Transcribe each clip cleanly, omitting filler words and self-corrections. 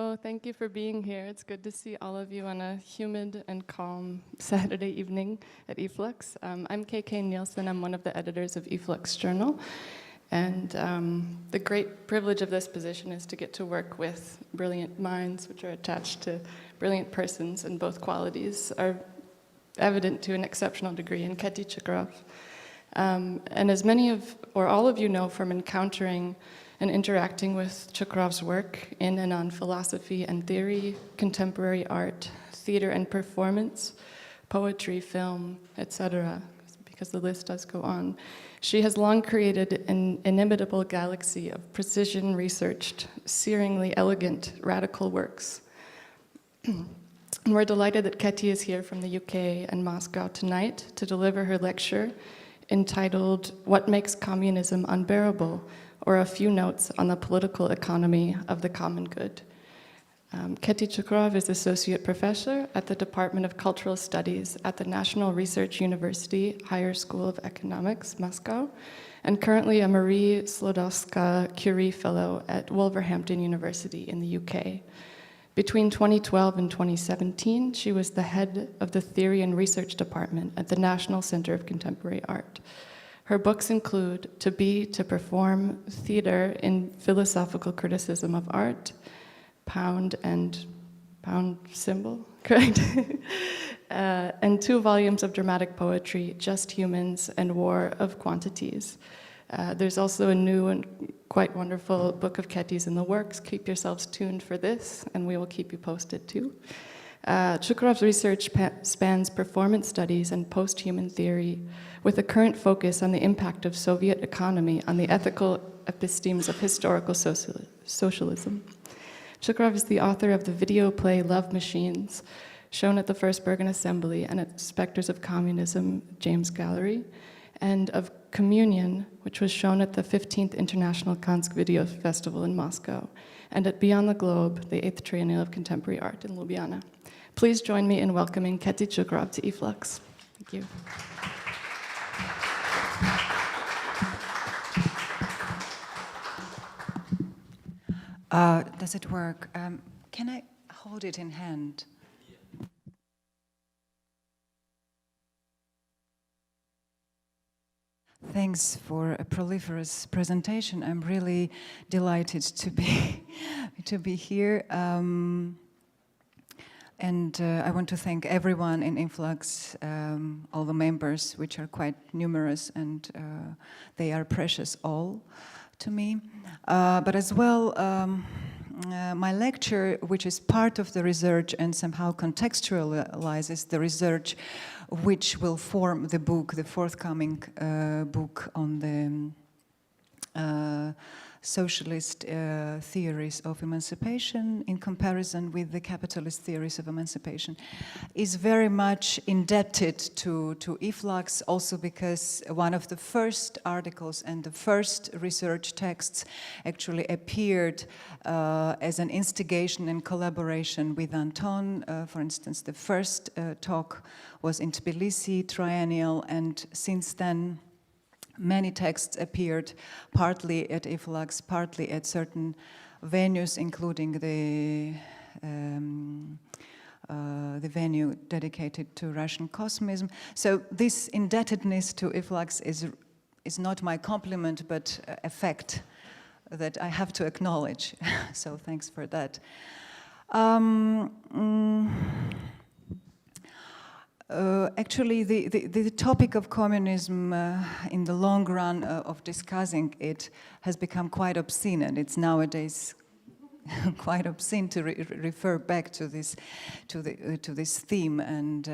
Hello, thank you for being here. It's good to see all of you on a humid and calm Saturday evening at eFlux. I'm KK Nielsen. I'm one of the editors of eFlux Journal. And the great privilege of this position is to get to work with brilliant minds, which are attached to brilliant persons, and both qualities are evident to an exceptional degree in Keti Chukhrov. And as many of, or all of you know from encountering and interacting with Chukhrov's work in and on philosophy and theory, contemporary art, theater and performance, poetry, film, etc., because the list does go on. She has long created an inimitable galaxy of precision-researched, searingly elegant, radical works. We're delighted that Keti is here from the UK and Moscow tonight to deliver her lecture entitled What Makes Communism Unbearable? Or a few notes on the political economy of the common good. Keti Chukhrov is Associate Professor at the Department of Cultural Studies at the National Research University Higher School of Economics, Moscow, and currently a Marie Sklodowska-Curie Fellow at Wolverhampton University in the UK. Between 2012 and 2017, she was the head of the Theory and Research Department at the National Center of Contemporary Art. Her books include To Be, to Perform, Theater in Philosophical Criticism of Art, Pound and Pound Symbol, correct? And 2 volumes of dramatic poetry, Just Humans and War of Quantities. There's also a new and quite wonderful book of Keti's in the works. Keep yourselves tuned for this, and we will keep you posted too. Chukhrov's research spans performance studies and post-human theory, with a current focus on the impact of Soviet economy on the ethical epistemes of historical socialism. Chukhrov is the author of the video play Love Machines, shown at the First Bergen Assembly and at Spectres of Communism, James Gallery, and of Communion, which was shown at the 15th International Kansk Video Festival in Moscow, and at Beyond the Globe, the 8th Triennial of Contemporary Art in Ljubljana. Please join me in welcoming Keti Chukhrov to eFlux. Thank you. Does it work? Can I hold it in hand? Thanks for a proliferous presentation. I'm really delighted to be here. And I want to thank everyone in eFlux, all the members, which are quite numerous, and they are precious all to me. But as well, my lecture, which is part of the research and somehow contextualizes the research, which will form the book, the forthcoming book on the socialist theories of emancipation in comparison with the capitalist theories of emancipation, is very much indebted to eFlux, also because one of the first articles and the first research texts actually appeared as an instigation and collaboration with Anton. For instance, the first talk was in Tbilisi, triennial, and since then many texts appeared, partly at eFlux, partly at certain venues, including the venue dedicated to Russian Cosmism. So this indebtedness to eFlux is not my compliment, but a fact that I have to acknowledge. So thanks for that. Actually, the topic of communism in the long run of discussing it has become quite obscene, and it's nowadays quite obscene to refer back to this theme, and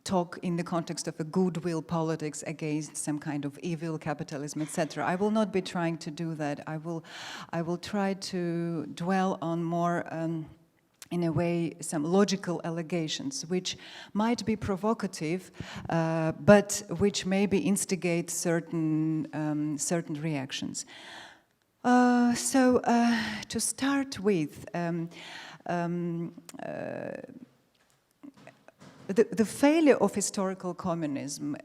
talk in the context of a goodwill politics against some kind of evil capitalism, etc. I will not be trying to do that. I will try to dwell on more, in a way, some logical allegations, which might be provocative, but which maybe instigate certain reactions. So to start with, the failure of historical communism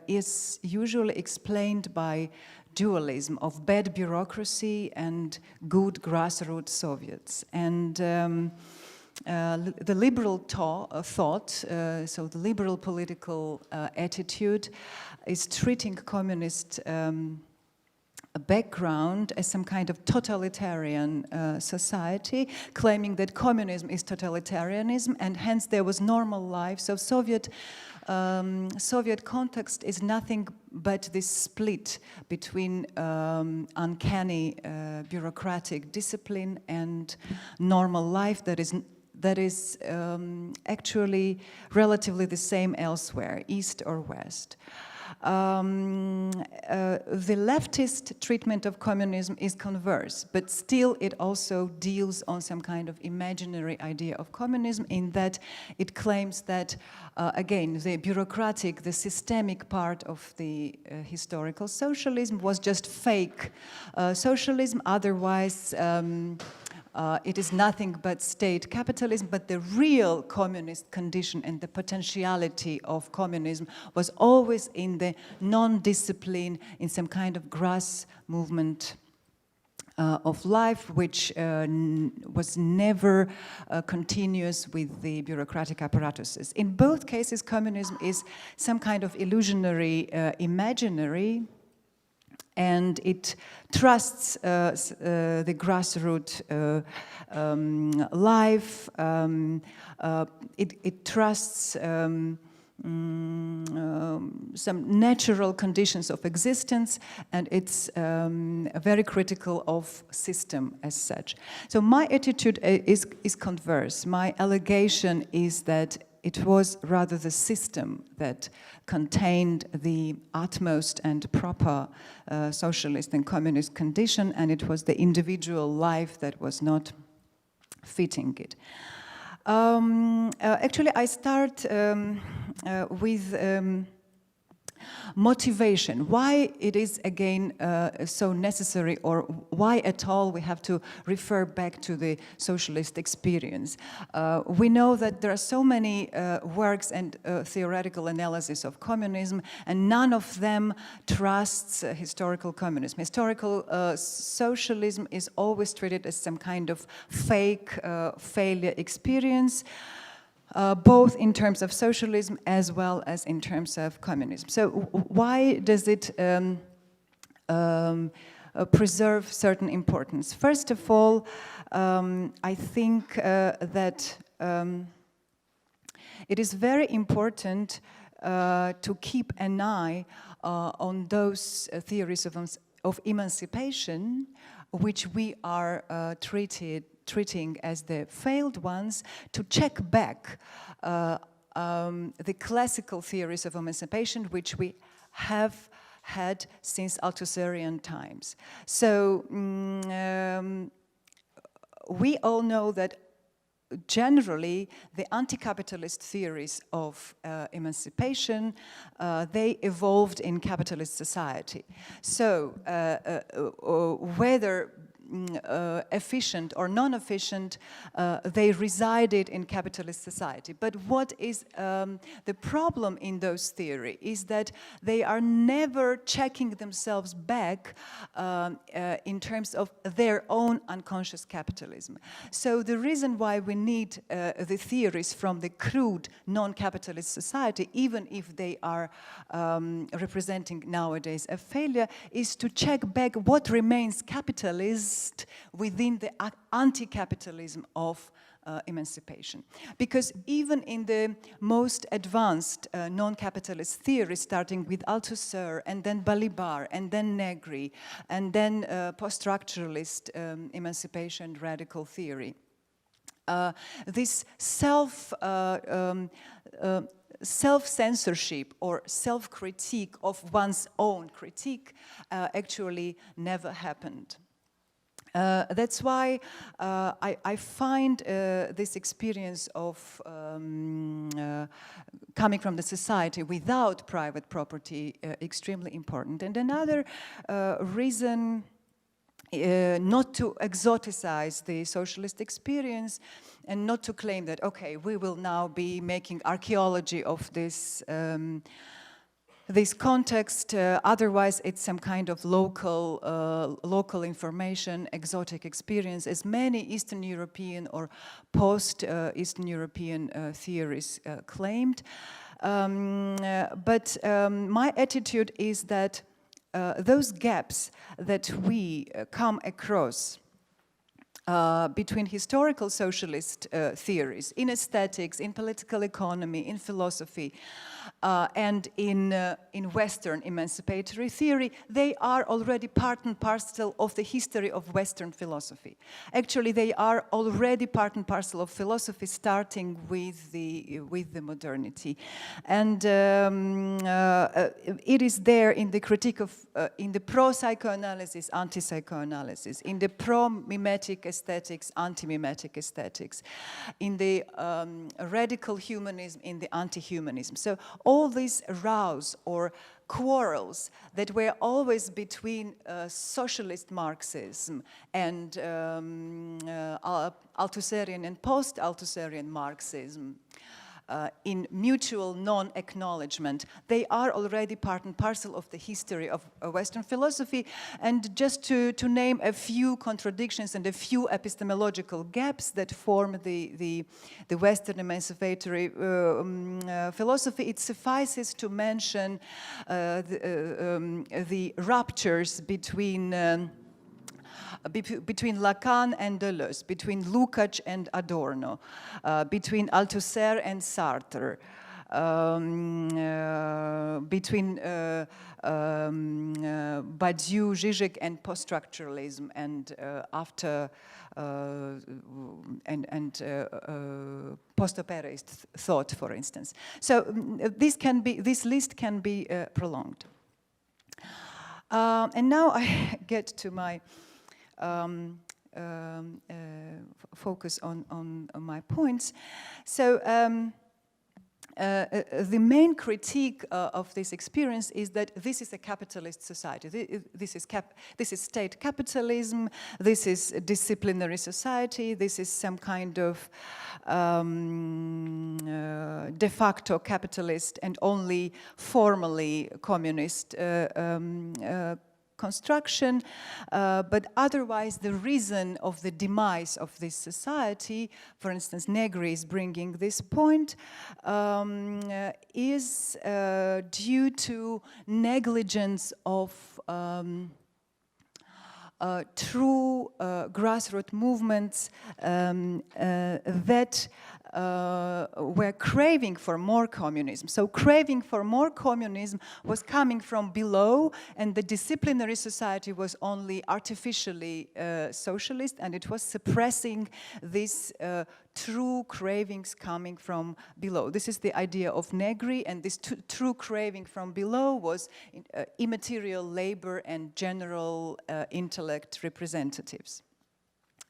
is usually explained by dualism of bad bureaucracy and good grassroots Soviets. And the liberal thought, so the liberal political attitude, is treating communist background as some kind of totalitarian society, claiming that communism is totalitarianism, and hence there was normal life. So Soviet context is nothing but this split between uncanny bureaucratic discipline and normal life that is actually relatively the same elsewhere, east or west. The leftist treatment of communism is converse, but still it also deals on some kind of imaginary idea of communism, in that it claims that, again, the bureaucratic, the systemic part of the historical socialism was just fake socialism, otherwise it is nothing but state capitalism, but the real communist condition and the potentiality of communism was always in the non-discipline, in some kind of grass movement of life, which was never continuous with the bureaucratic apparatuses. In both cases, communism is some kind of illusionary, imaginary, and it trusts the grassroots life. It trusts some natural conditions of existence, and it's very critical of system as such. So my attitude is converse. My allegation is that it was rather the system that contained the utmost and proper socialist and communist condition, and it was the individual life that was not fitting it. Actually, I start with motivation. Why it is again so necessary, or why at all we have to refer back to the socialist experience. We know that there are so many works and theoretical analysis of communism, and none of them trusts historical communism. Historical socialism is always treated as some kind of fake failure experience. Both in terms of socialism as well as in terms of communism. So why does it preserve certain importance? First of all, I think that it is very important to keep an eye on those theories of emancipation which we are treating as the failed ones, to check back the classical theories of emancipation which we have had since Althusserian times. So we all know that generally the anti-capitalist theories of emancipation, they evolved in capitalist society. So whether efficient or non-efficient, they resided in capitalist society. But what is the problem in those theories is that they are never checking themselves back in terms of their own unconscious capitalism. So the reason why we need the theories from the crude non-capitalist society, even if they are representing nowadays a failure, is to check back what remains capitalist within the anti-capitalism of emancipation. Because even in the most advanced non-capitalist theories, starting with Althusser and then Balibar and then Negri and then post-structuralist emancipation radical theory, this self-censorship or self-critique of one's own critique actually never happened. That's why I find this experience of coming from the society without private property extremely important. And another reason not to exoticize the socialist experience and not to claim that, okay, we will now be making archaeology of this this context, otherwise it's some kind of local information, exotic experience, as many Eastern European or post-Eastern European theories claimed. But my attitude is that those gaps that we come across between historical socialist theories in aesthetics, in political economy, in philosophy, and in Western emancipatory theory, they are already part and parcel of the history of Western philosophy. Actually, they are already part and parcel of philosophy, starting with the modernity, and it is there in the critique of in the pro-psychoanalysis, anti-psychoanalysis, in the pro-mimetic aesthetics, anti-mimetic aesthetics, in the radical humanism, in the anti-humanism. So all these rows or quarrels that were always between socialist Marxism and Althusserian and post-Althusserian Marxism, in mutual non-acknowledgement, they are already part and parcel of the history of Western philosophy. And just to name a few contradictions and a few epistemological gaps that form the Western emancipatory philosophy, it suffices to mention the ruptures between Lacan and Deleuze, between Lukács and Adorno, between Althusser and Sartre, between Badiou, Zizek, and post-structuralism, and after post-operaist thought, for instance. So this list can be prolonged. And now I get to my focus on my points. So the main critique of this experience is that this is a capitalist society. This is state capitalism. This is disciplinary society. This is some kind of de facto capitalist and only formally communist construction, but otherwise the reason of the demise of this society, for instance, Negri is bringing this point, is due to negligence of true grassroots movements that were craving for more communism. So craving for more communism was coming from below, and the disciplinary society was only artificially socialist, and it was suppressing these true cravings coming from below. This is the idea of Negri, and this true craving from below was immaterial labor and general intellect representatives.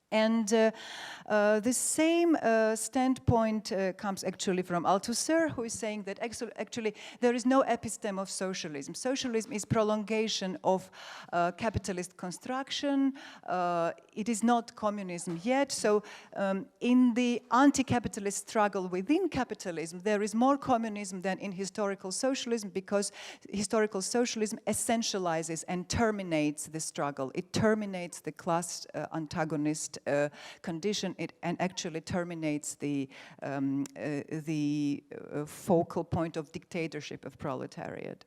And the same standpoint comes actually from Althusser, who is saying that actually there is no episteme of socialism. Socialism is prolongation of capitalist construction. It is not communism yet. So in the anti-capitalist struggle within capitalism, there is more communism than in historical socialism, because historical socialism essentializes and terminates the struggle. It terminates the class antagonist condition, and actually terminates the focal point of dictatorship of proletariat.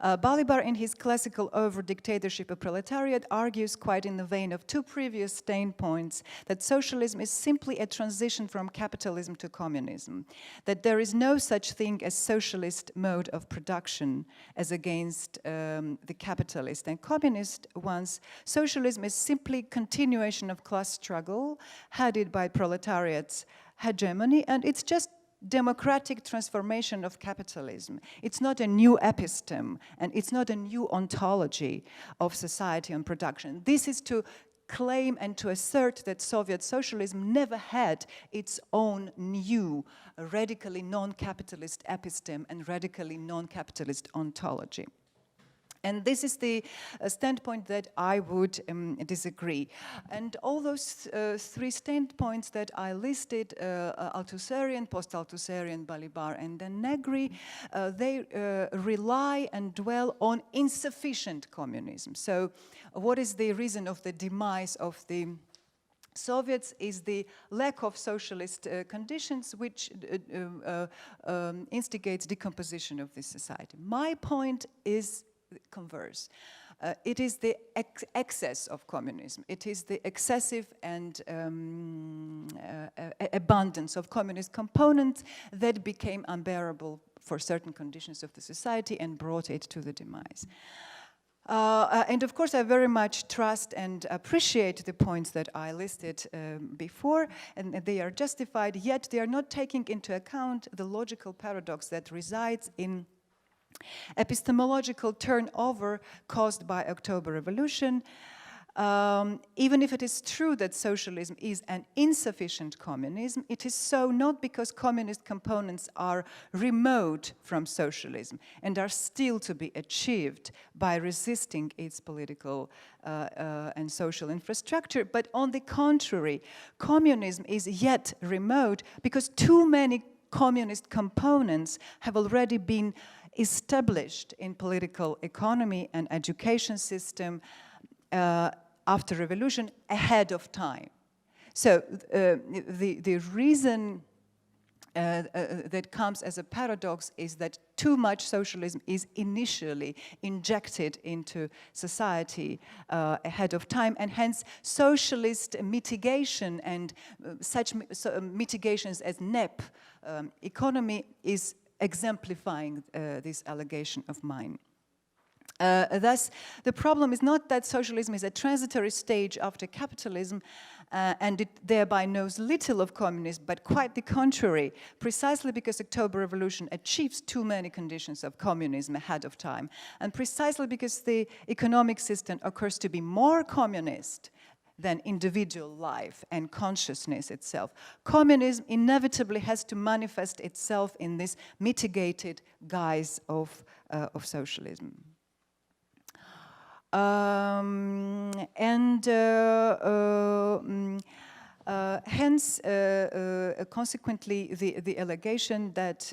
Balibar, in his classical over-dictatorship of proletariat, argues, quite in the vein of two previous standpoints, that socialism is simply a transition from capitalism to communism, that there is no such thing as socialist mode of production as against the capitalist and communist ones. Socialism is simply continuation of class struggle headed by proletariat's hegemony, and it's just democratic transformation of capitalism. It's not a new episteme, and it's not a new ontology of society and production. This is to claim and to assert that Soviet socialism never had its own new, radically non-capitalist episteme and radically non-capitalist ontology. And this is the standpoint that I would disagree. And all those three standpoints that I listed, Althusserian, post-Althusserian, Balibar, and then Negri, they rely and dwell on insufficient communism. So what is the reason of the demise of the Soviets is the lack of socialist conditions, which instigates decomposition of this society. My point is converse. It is the excess of communism. It is the excessive and abundance of communist components that became unbearable for certain conditions of the society and brought it to the demise. And of course, I very much trust and appreciate the points that I listed before, and they are justified, yet they are not taking into account the logical paradox that resides in epistemological turnover caused by October Revolution. Even if it is true that socialism is an insufficient communism, it is so not because communist components are remote from socialism and are still to be achieved by resisting its political and social infrastructure, but on the contrary, communism is yet remote because too many communist components have already been established in political economy and education system after revolution ahead of time. So the reason that comes as a paradox is that too much socialism is initially injected into society ahead of time, and hence socialist mitigation and such mitigations as NEP economy is exemplifying this allegation of mine. Thus, the problem is not that socialism is a transitory stage after capitalism and it thereby knows little of communism, but quite the contrary, precisely because October Revolution achieves too many conditions of communism ahead of time, and precisely because the economic system occurs to be more communist than individual life and consciousness itself. Communism inevitably has to manifest itself in this mitigated guise of socialism. Hence, consequently, the allegation that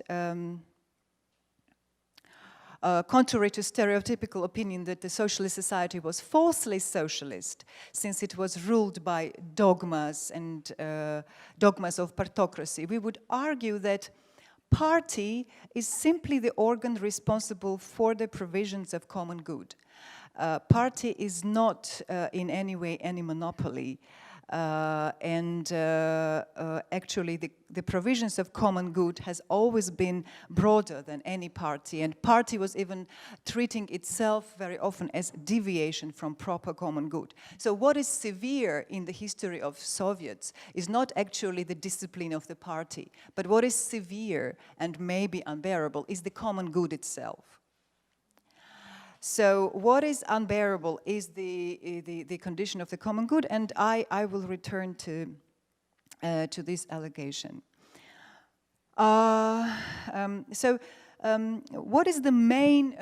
contrary to stereotypical opinion that the socialist society was falsely socialist, since it was ruled by dogmas and dogmas of partocracy, we would argue that party is simply the organ responsible for the provisions of common good. Party is not in any way any monopoly, actually the provisions of common good has always been broader than any party, and party was even treating itself very often as deviation from proper common good. So what is severe in the history of Soviets is not actually the discipline of the party, but what is severe and maybe unbearable is the common good itself. So what is unbearable is the condition of the common good, and I will return to this allegation. What is the main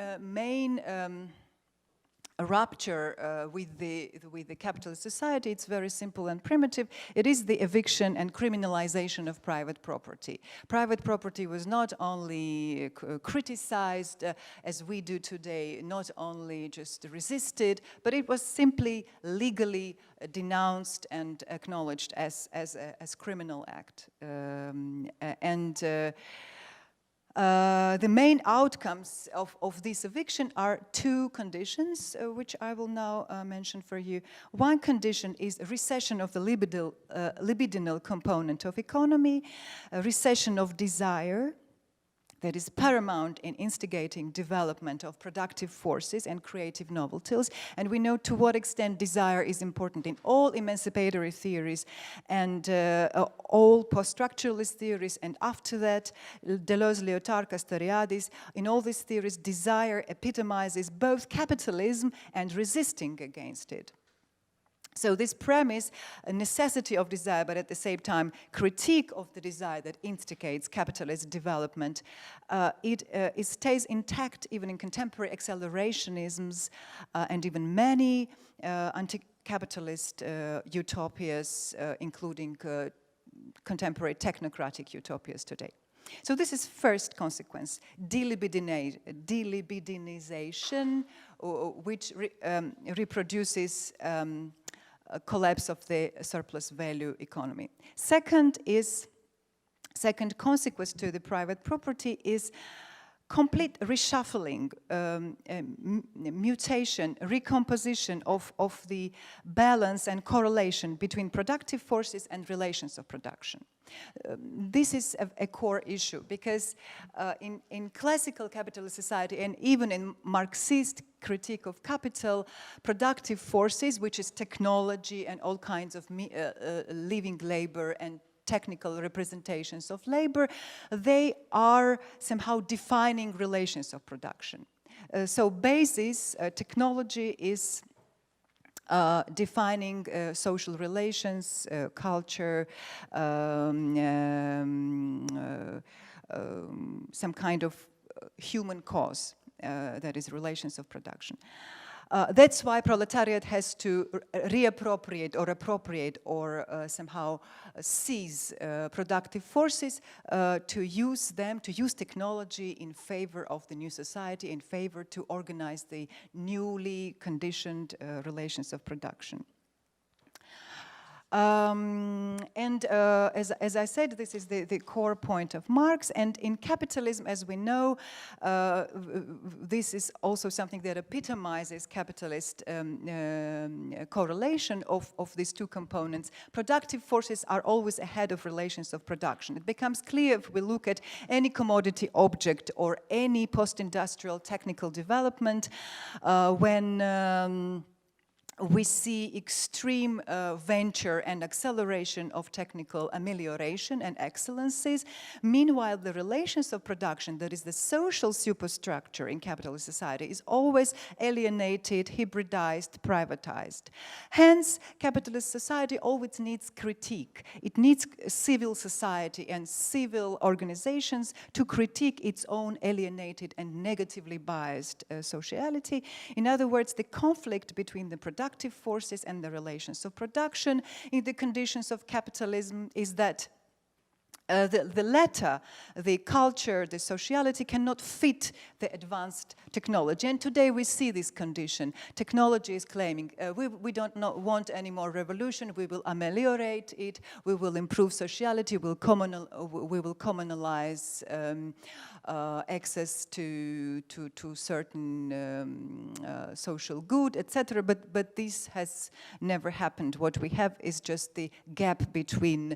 rupture with the capitalist society? It's very simple and primitive. It is the eviction and criminalization of private property. Private property was not only criticized as we do today, not only just resisted, but it was simply legally denounced and acknowledged as criminal act. The main outcomes of this eviction are two conditions, which I will now mention for you. One condition is recession of the libidinal component of economy, a recession of desire that is paramount in instigating development of productive forces and creative novelties. And we know to what extent desire is important in all emancipatory theories and all post-structuralist theories, and after that, Deleuze, Lyotard, Castoriadis, in all these theories, desire epitomizes both capitalism and resisting against it. So this premise, a necessity of desire, but at the same time critique of the desire that instigates capitalist development, it stays intact even in contemporary accelerationisms and even many anti-capitalist utopias, including contemporary technocratic utopias today. So this is first consequence, delibidinization, which reproduces a collapse of the surplus value economy. Second consequence to the private property is complete reshuffling, mutation, recomposition of the balance and correlation between productive forces and relations of production. This is a core issue because in classical capitalist society and even in Marxist critique of capital, productive forces, which is technology and all kinds of living labor and technical representations of labor, they are somehow defining relations of production. So basis, technology is defining social relations, culture, some kind of human cause, that is relations of production. That's why proletariat has to reappropriate or appropriate or somehow seize productive forces to use them, to use technology in favor of the new society, in favor to organize the newly conditioned relations of production. As I said, this is the core point of Marx, and in capitalism, as we know, this is also something that epitomizes capitalist correlation of these two components. Productive forces are always ahead of relations of production. It becomes clear if we look at any commodity object or any post-industrial technical development when we see extreme venture and acceleration of technical amelioration and excellences. Meanwhile, the relations of production, that is the social superstructure in capitalist society, is always alienated, hybridized, privatized. Hence, capitalist society always needs critique. It needs civil society and civil organizations to critique its own alienated and negatively biased sociality. In other words, the conflict between the productive forces and the relations of production in the conditions of capitalism is that the latter, the culture, the sociality cannot fit the advanced technology. And today we see this condition. Technology is claiming we don't want any more revolution, we will ameliorate it, we will improve sociality, we will communalize access to certain social good, etc. But this has never happened. What we have is just the gap between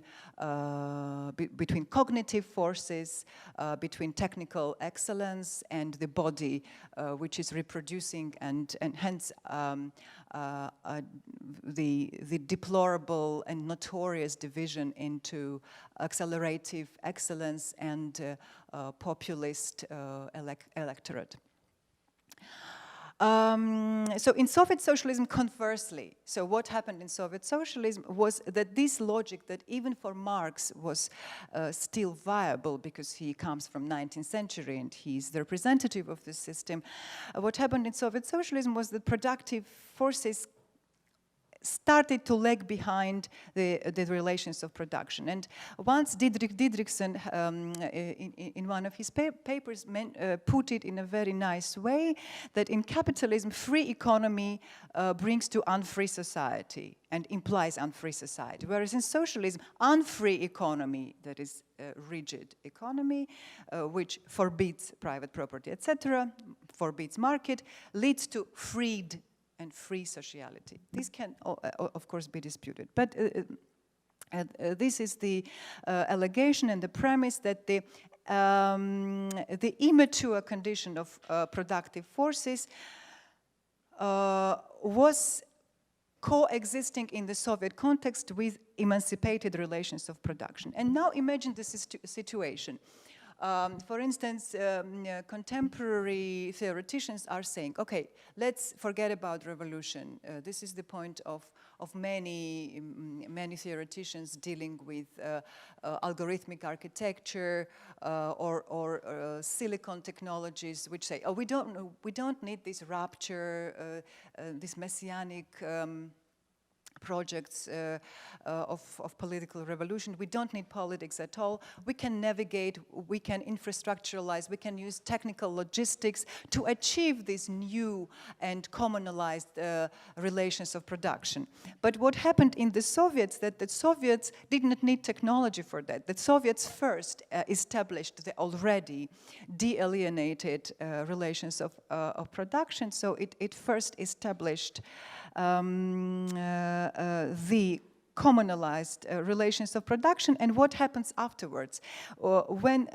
cognitive forces, between technical excellence and the body, which is reproducing and hence the deplorable and notorious division into accelerative excellence and populist electorate. So in Soviet socialism, conversely, so what happened in Soviet socialism was that this logic that even for Marx was still viable because he comes from 19th century and he's the representative of the system, what happened in Soviet socialism was that productive forces started to lag behind the relations of production. And once Didrikson, in one of his papers, put it in a very nice way, that in capitalism, free economy brings to unfree society and implies unfree society. Whereas in socialism, unfree economy, that is a rigid economy, which forbids private property, etc., forbids market, leads to freed and free sociality. This can, of course, be disputed. But this is the allegation and the premise that the immature condition of productive forces was coexisting in the Soviet context with emancipated relations of production. And now imagine this situation. For instance, contemporary theoreticians are saying, okay, let's forget about revolution. This is the point of of many theoreticians dealing with algorithmic architecture or silicon technologies, which say, oh, we don't need this rapture, this messianic projects of political revolution. We don't need politics at all. We can navigate, we can infrastructuralize, we can use technical logistics to achieve these new and communalized relations of production. But what happened in the Soviets, that the Soviets did not need technology for that. The Soviets first established the already de-alienated relations of production. So it first established the communalized relations of production, and what happens afterwards when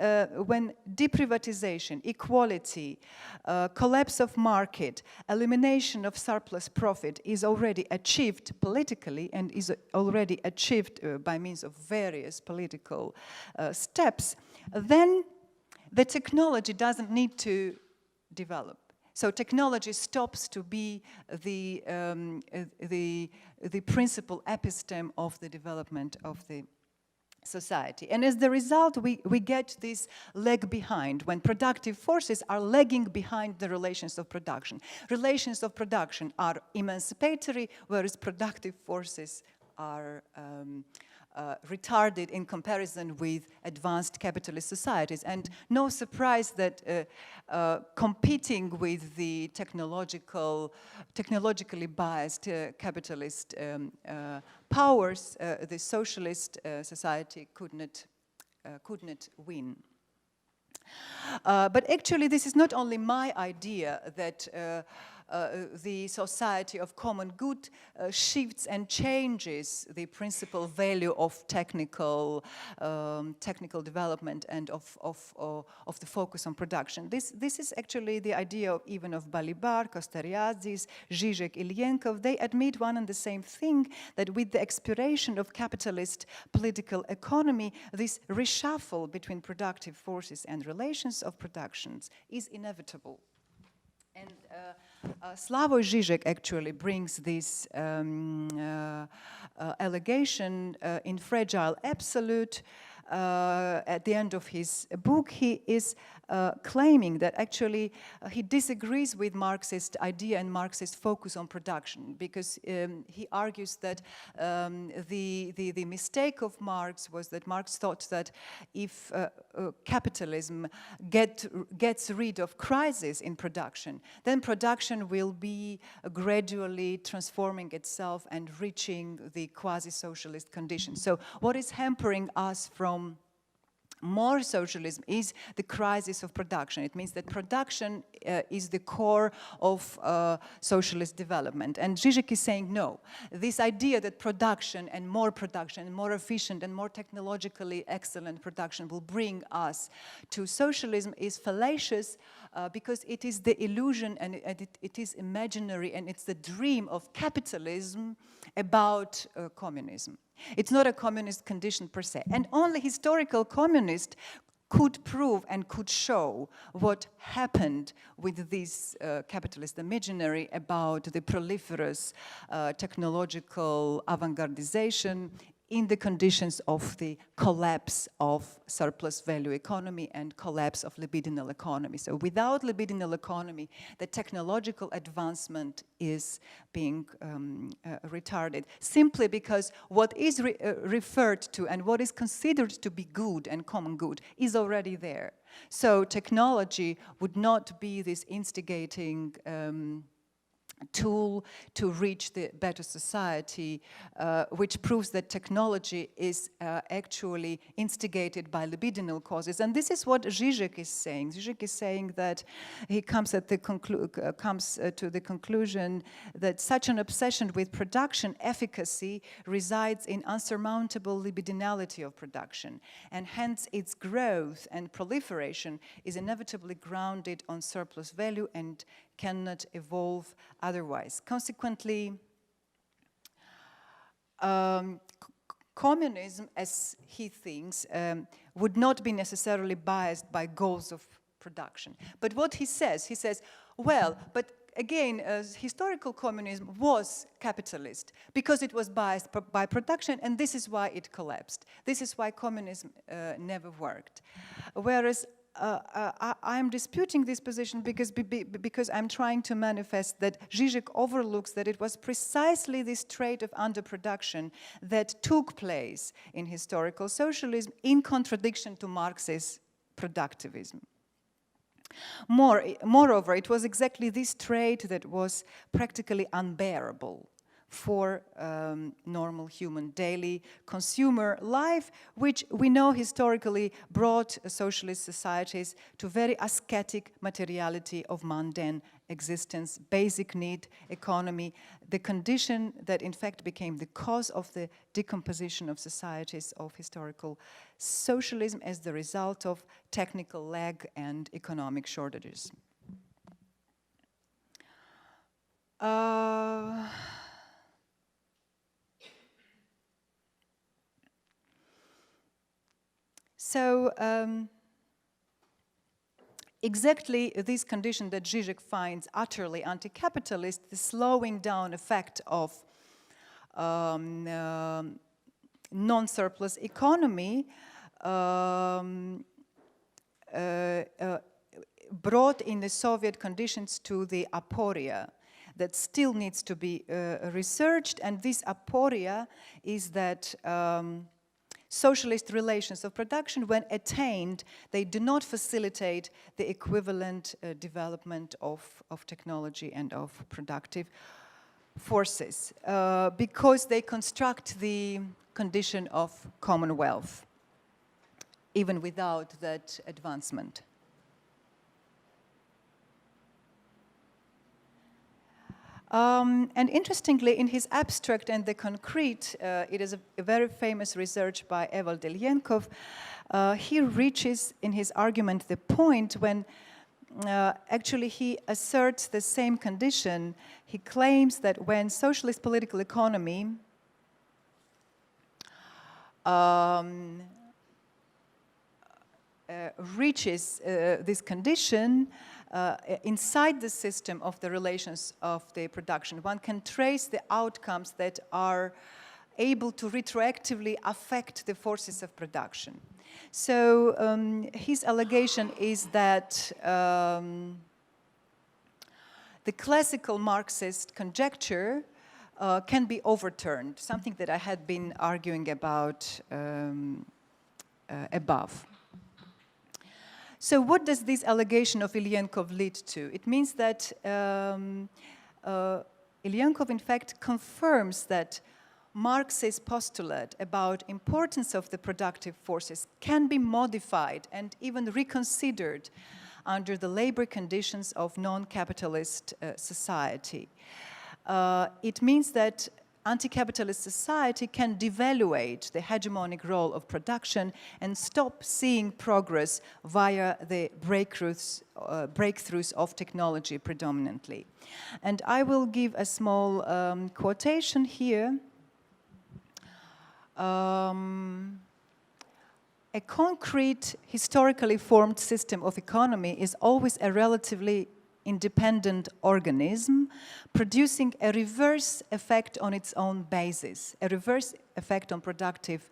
deprivatization, equality, collapse of market, elimination of surplus profit is already achieved politically and is already achieved by means of various political steps, then the technology doesn't need to develop. So technology stops to be the principal episteme of the development of the society. And as the result, we get this lag behind, when productive forces are lagging behind the relations of production. Relations of production are emancipatory, whereas productive forces are retarded in comparison with advanced capitalist societies. And no surprise that competing with the technologically biased capitalist powers, the socialist society could not win. But actually, this is not only my idea that the society of common good shifts and changes the principal value of technical development and of the focus on production. This is actually the idea even of Balibar, Kostariadis, Zizek, Ilyenkov. They admit one and the same thing, that with the expiration of capitalist political economy, this reshuffle between productive forces and relations of productions is inevitable. And Slavoj Žižek actually brings this allegation in Fragile Absolute. At the end of his book, he is claiming that actually he disagrees with Marxist idea and Marxist focus on production, because he argues that the mistake of Marx was that Marx thought that if capitalism gets rid of crisis in production, then production will be gradually transforming itself and reaching the quasi-socialist conditions. So what is hampering us from more socialism is the crisis of production. It means that production is the core of socialist development. And Zizek is saying no. This idea that production and more efficient and more technologically excellent production will bring us to socialism is fallacious because it is the illusion and it is imaginary, and it's the dream of capitalism about communism. It's not a communist condition per se. And only historical communists could prove and could show what happened with this capitalist imaginary about the proliferous technological avant-gardization in the conditions of the collapse of surplus value economy and collapse of libidinal economy. So without libidinal economy, the technological advancement is being retarded, simply because what is referred to and what is considered to be good and common good is already there. So technology would not be this instigating tool to reach the better society, which proves that technology is actually instigated by libidinal causes. And this is what Zizek is saying. Zizek is saying that he comes to the conclusion that such an obsession with production efficacy resides in unsurmountable libidinality of production, and hence its growth and proliferation is inevitably grounded on surplus value and cannot evolve otherwise. Consequently, communism, as he thinks, would not be necessarily biased by goals of production. But what he says, well, but again, historical communism was capitalist because it was biased by production, and this is why it collapsed. This is why communism never worked. Whereas I'm disputing this position because I'm trying to manifest that Zizek overlooks that it was precisely this trait of underproduction that took place in historical socialism in contradiction to Marxist productivism. Moreover, it was exactly this trait that was practically unbearable for normal human daily consumer life, which we know historically brought socialist societies to very ascetic materiality of mundane existence, basic need economy, the condition that in fact became the cause of the decomposition of societies of historical socialism as the result of technical lag and economic shortages. So exactly this condition that Zizek finds utterly anti-capitalist, the slowing down effect of non-surplus economy brought in the Soviet conditions to the aporia that still needs to be researched, and this aporia is that socialist relations of production, when attained, they do not facilitate the equivalent development of technology and of productive forces because they construct the condition of commonwealth, even without that advancement. And interestingly, in his Abstract and the Concrete, it is a very famous research by Evald Ilienkov. He reaches in his argument the point when actually he asserts the same condition. He claims that when socialist political economy reaches this condition, inside the system of the relations of the production, one can trace the outcomes that are able to retroactively affect the forces of production. So his allegation is that the classical Marxist conjecture can be overturned, something that I had been arguing about above. So what does this allegation of Ilienkov lead to? It means that Ilienkov, in fact, confirms that Marx's postulate about importance of the productive forces can be modified and even reconsidered under the labor conditions of non-capitalist society. It means that anti-capitalist society can devaluate the hegemonic role of production and stop seeing progress via the breakthroughs of technology predominantly. And I will give a small quotation here. A concrete, historically formed system of economy is always a relatively independent organism producing a reverse effect on its own basis, a reverse effect on productive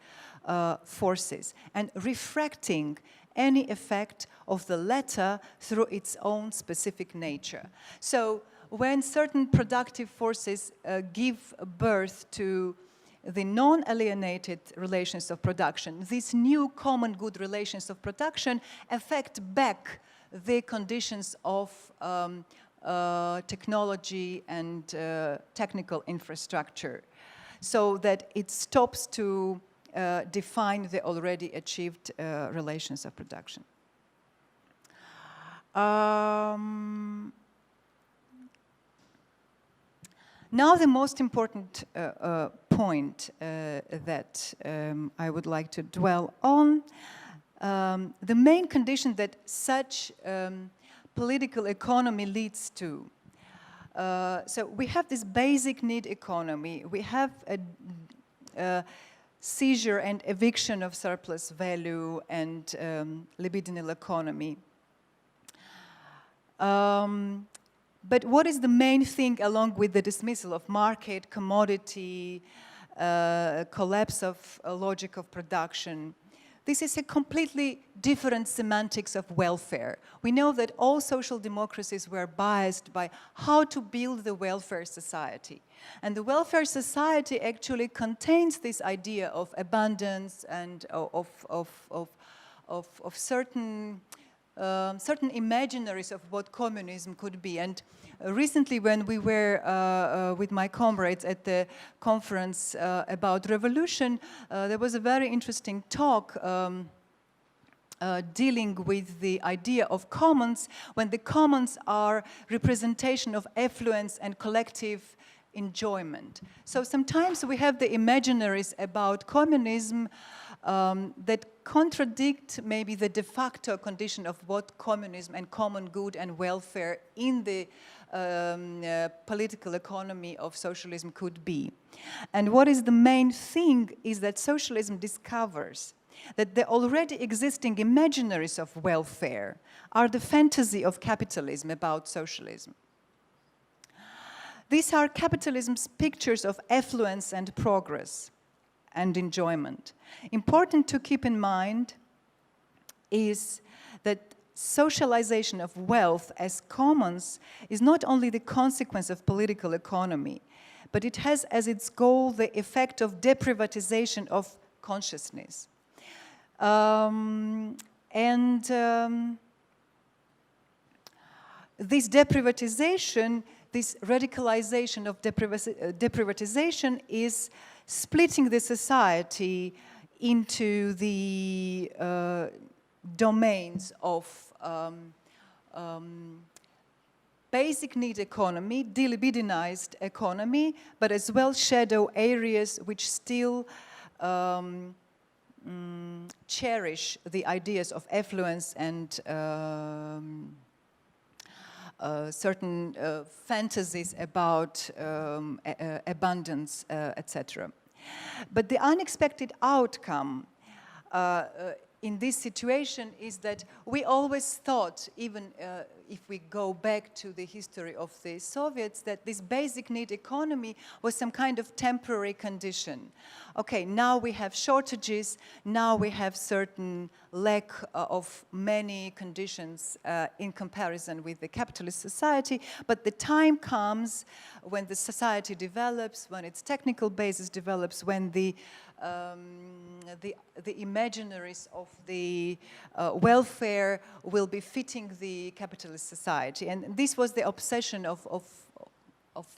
forces, and refracting any effect of the latter through its own specific nature. So when certain productive forces give birth to the non-alienated relations of production, these new common good relations of production affect back the conditions of technology and technical infrastructure, so that it stops to define the already achieved relations of production. Now the most important point that I would like to dwell on, the main condition that such political economy leads to. So we have this basic need economy. We have a seizure and eviction of surplus value and libidinal economy. But what is the main thing along with the dismissal of market, commodity, collapse of logic of production? This is a completely different semantics of welfare. We know that all social democracies were biased by how to build the welfare society. And the welfare society actually contains this idea of abundance and of certain imaginaries of what communism could be. And recently when we were with my comrades at the conference about revolution, there was a very interesting talk dealing with the idea of commons, when the commons are representation of affluence and collective enjoyment. So sometimes we have the imaginaries about communism that contradict maybe the de facto condition of what communism and common good and welfare in the political economy of socialism could be. And what is the main thing is that socialism discovers that the already existing imaginaries of welfare are the fantasy of capitalism about socialism. These are capitalism's pictures of affluence and progress and enjoyment. Important to keep in mind is that socialization of wealth as commons is not only the consequence of political economy, but it has as its goal the effect of deprivatization of consciousness. This deprivatization, this radicalization of deprivatization is splitting the society into the domains of basic need economy, delibidinized economy, but as well shadow areas which still cherish the ideas of affluence and certain fantasies about abundance, etc. But the unexpected outcome in this situation is that we always thought, even if we go back to the history of the Soviets, that this basic need economy was some kind of temporary condition. Okay, now we have shortages, now we have certain lack of many conditions in comparison with the capitalist society, but the time comes when the society develops, when its technical basis develops, when the imaginaries of the welfare will be fitting the capitalist society. And this was the obsession of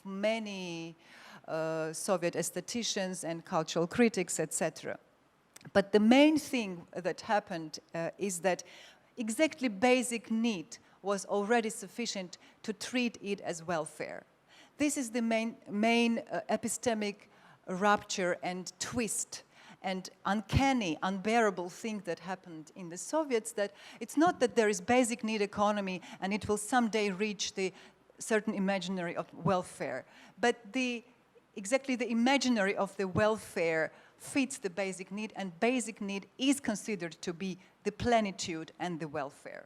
many Soviet aestheticians and cultural critics, etc. But the main thing that happened is that exactly basic need was already sufficient to treat it as welfare. This is the main epistemic rupture and twist and uncanny, unbearable thing that happened in the Soviets, that it's not that there is basic need economy and it will someday reach the certain imaginary of welfare, but exactly the imaginary of the welfare fits the basic need, and basic need is considered to be the plenitude and the welfare.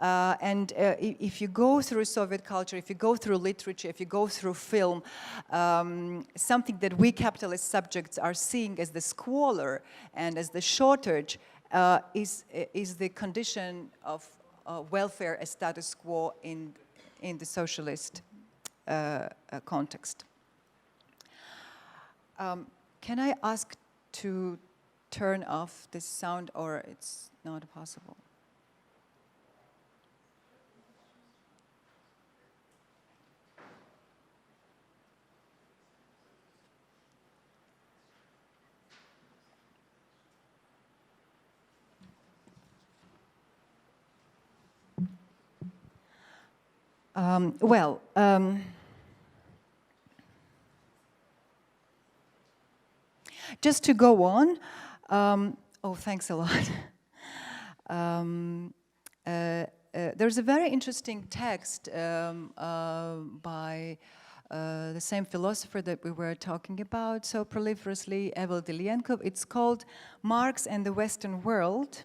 If you go through Soviet culture, if you go through literature, if you go through film, something that we capitalist subjects are seeing as the squalor and as the shortage is the condition of welfare as status quo in the socialist context. Can I ask to turn off this sound, or it's not possible? Just to go on, oh, thanks a lot. There's a very interesting text by the same philosopher that we were talking about so proliferously, Evel Dilienko. It's called Marx and the Western World.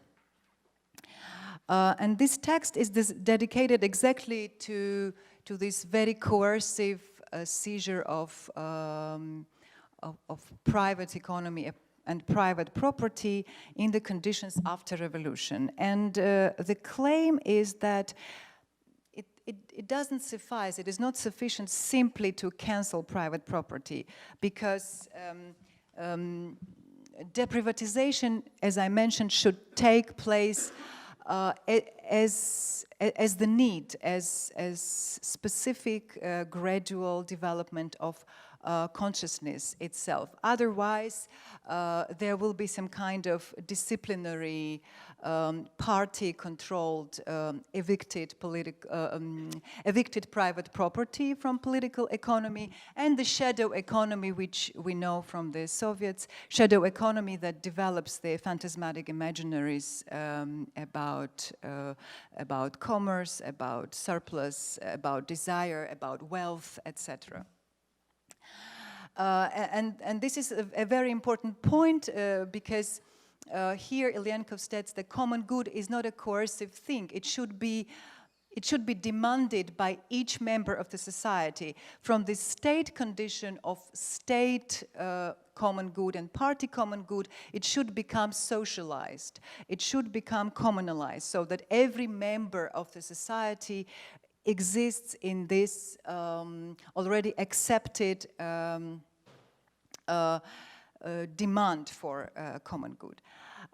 And this text is dedicated exactly to to this very coercive seizure of private economy and private property in the conditions after revolution. And the claim is that it doesn't suffice, it is not sufficient simply to cancel private property, because deprivatization, as I mentioned, should take place as the need, as specific gradual development of consciousness itself. Otherwise, there will be some kind of disciplinary, party-controlled, evicted private property from political economy, and the shadow economy, which we know from the Soviets, shadow economy that develops the phantasmatic imaginaries about commerce, about surplus, about desire, about wealth, etc. And this is a very important point because here Ilyenkov states the common good is not a coercive thing. It should be demanded by each member of the society. From the state condition of state common good and party common good, it should become socialized. It should become communalized, so that every member of the society exists in this already accepted demand for common good.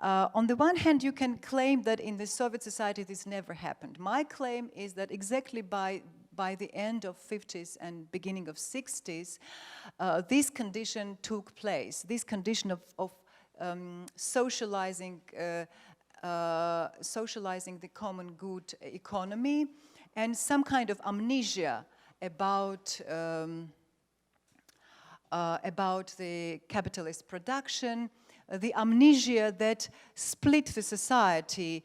On the one hand, you can claim that in the Soviet society this never happened. My claim is that exactly by the end of 50s and beginning of 60s, this condition took place. This condition of socializing the common good economy, and some kind of amnesia about the capitalist production, the amnesia that split the society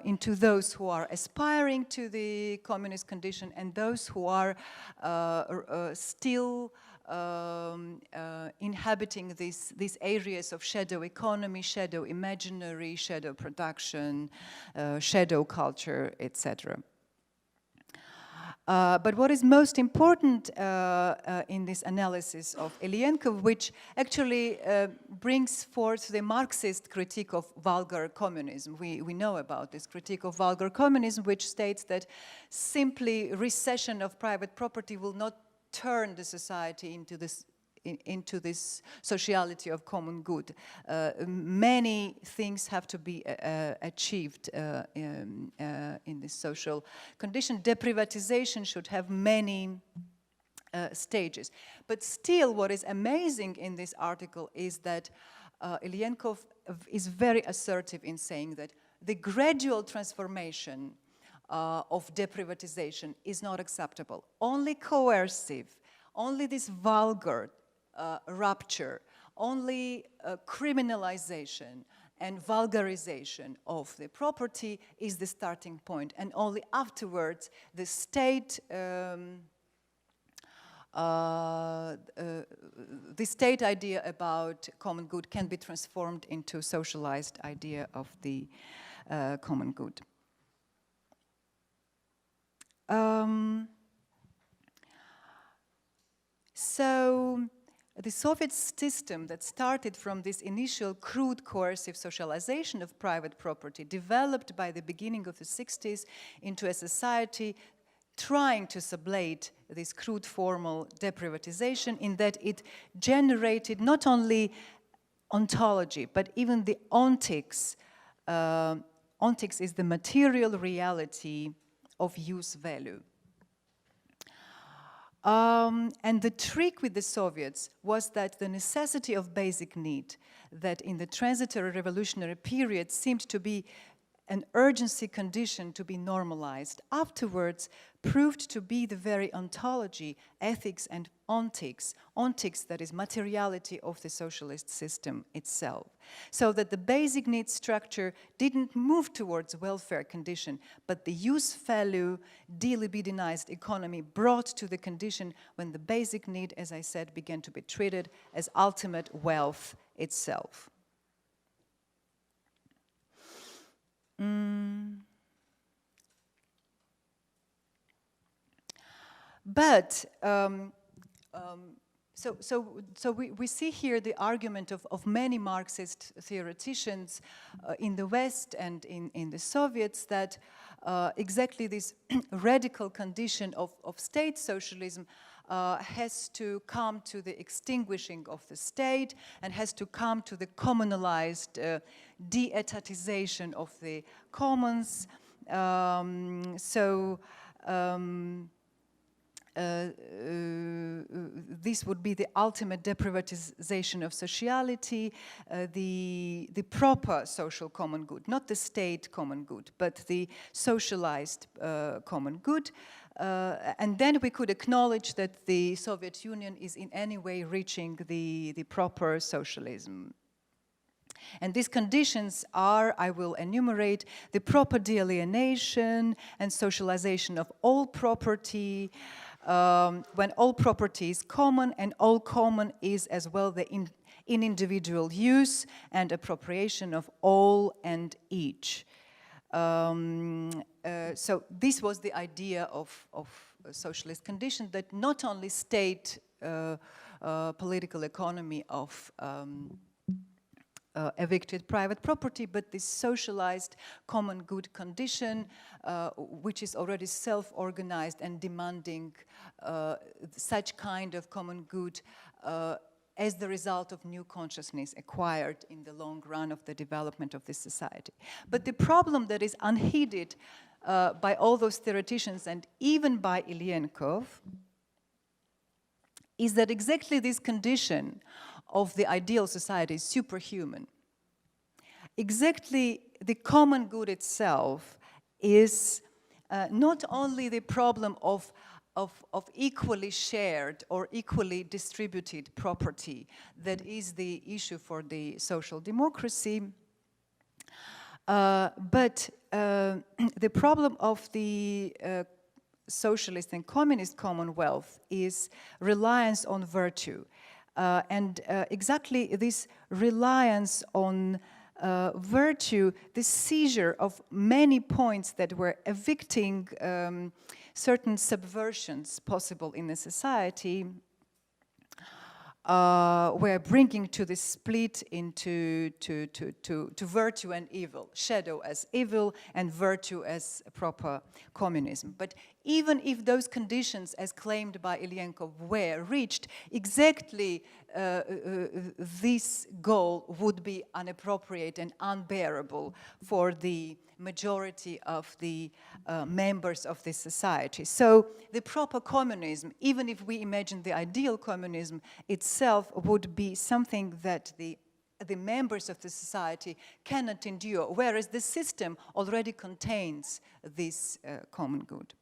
into those who are aspiring to the communist condition and those who are still inhabiting these areas of shadow economy, shadow imaginary, shadow production, shadow culture, etc. But what is most important in this analysis of Ilyenkov, which actually brings forth the Marxist critique of vulgar communism. We know about this critique of vulgar communism, which states that simply recession of private property will not turn the society into this sociality of common good. Many things have to be achieved in this social condition. Deprivatization should have many stages. But still, what is amazing in this article is that Ilyenkov is very assertive in saying that the gradual transformation of deprivatization is not acceptable. Only coercive, only this vulgar rupture, only criminalization and vulgarization of the property is the starting point, and only afterwards the state idea about common good can be transformed into socialized idea of the common good. So the Soviet system that started from this initial crude coercive socialization of private property developed by the beginning of the 60s into a society trying to sublate this crude formal deprivatization, in that it generated not only ontology, but even the ontics. Ontics is the material reality of use value. And the trick with the Soviets was that the necessity of basic need, that in the transitory revolutionary period seemed to be an urgency condition to be normalized, afterwards proved to be the very ontology, ethics and ontics, that is materiality of the socialist system itself. So that the basic need structure didn't move towards welfare condition, but the use value delibidinized economy brought to the condition when the basic need, as I said, began to be treated as ultimate wealth itself. But so we see here the argument of many Marxist theoreticians in the West and in the Soviets that exactly this radical condition of state socialism has to come to the extinguishing of the state and has to come to the communalized de-etatization of the commons. This would be the ultimate deprivatization of sociality, the proper social common good, not the state common good, but the socialized common good. And then we could acknowledge that the Soviet Union is in any way reaching the proper socialism. And these conditions are, I will enumerate, the proper de-alienation and socialization of all property, when all property is common, and all common is as well the in individual use and appropriation of all and each. So this was the idea of a socialist condition, that not only state political economy of evicted private property, but this socialized common good condition, which is already self-organized and demanding such kind of common good as the result of new consciousness acquired in the long run of the development of this society. But the problem that is unheeded by all those theoreticians and even by Ilyenkov is that exactly this condition of the ideal society is superhuman. Exactly the common good itself is not only the problem of equally shared or equally distributed property that is the issue for the social democracy, but the problem of the socialist and communist commonwealth is reliance on virtue. And exactly this reliance on virtue, the seizure of many points that were evicting certain subversions possible in the society, were bringing to the split into to virtue and evil, shadow as evil and virtue as proper communism. But even if those conditions, as claimed by Ilyenkov, were reached, exactly this goal would be inappropriate and unbearable for the majority of the members of this society. So the proper communism, even if we imagine the ideal communism itself, would be something that the members of the society cannot endure, whereas the system already contains this common good.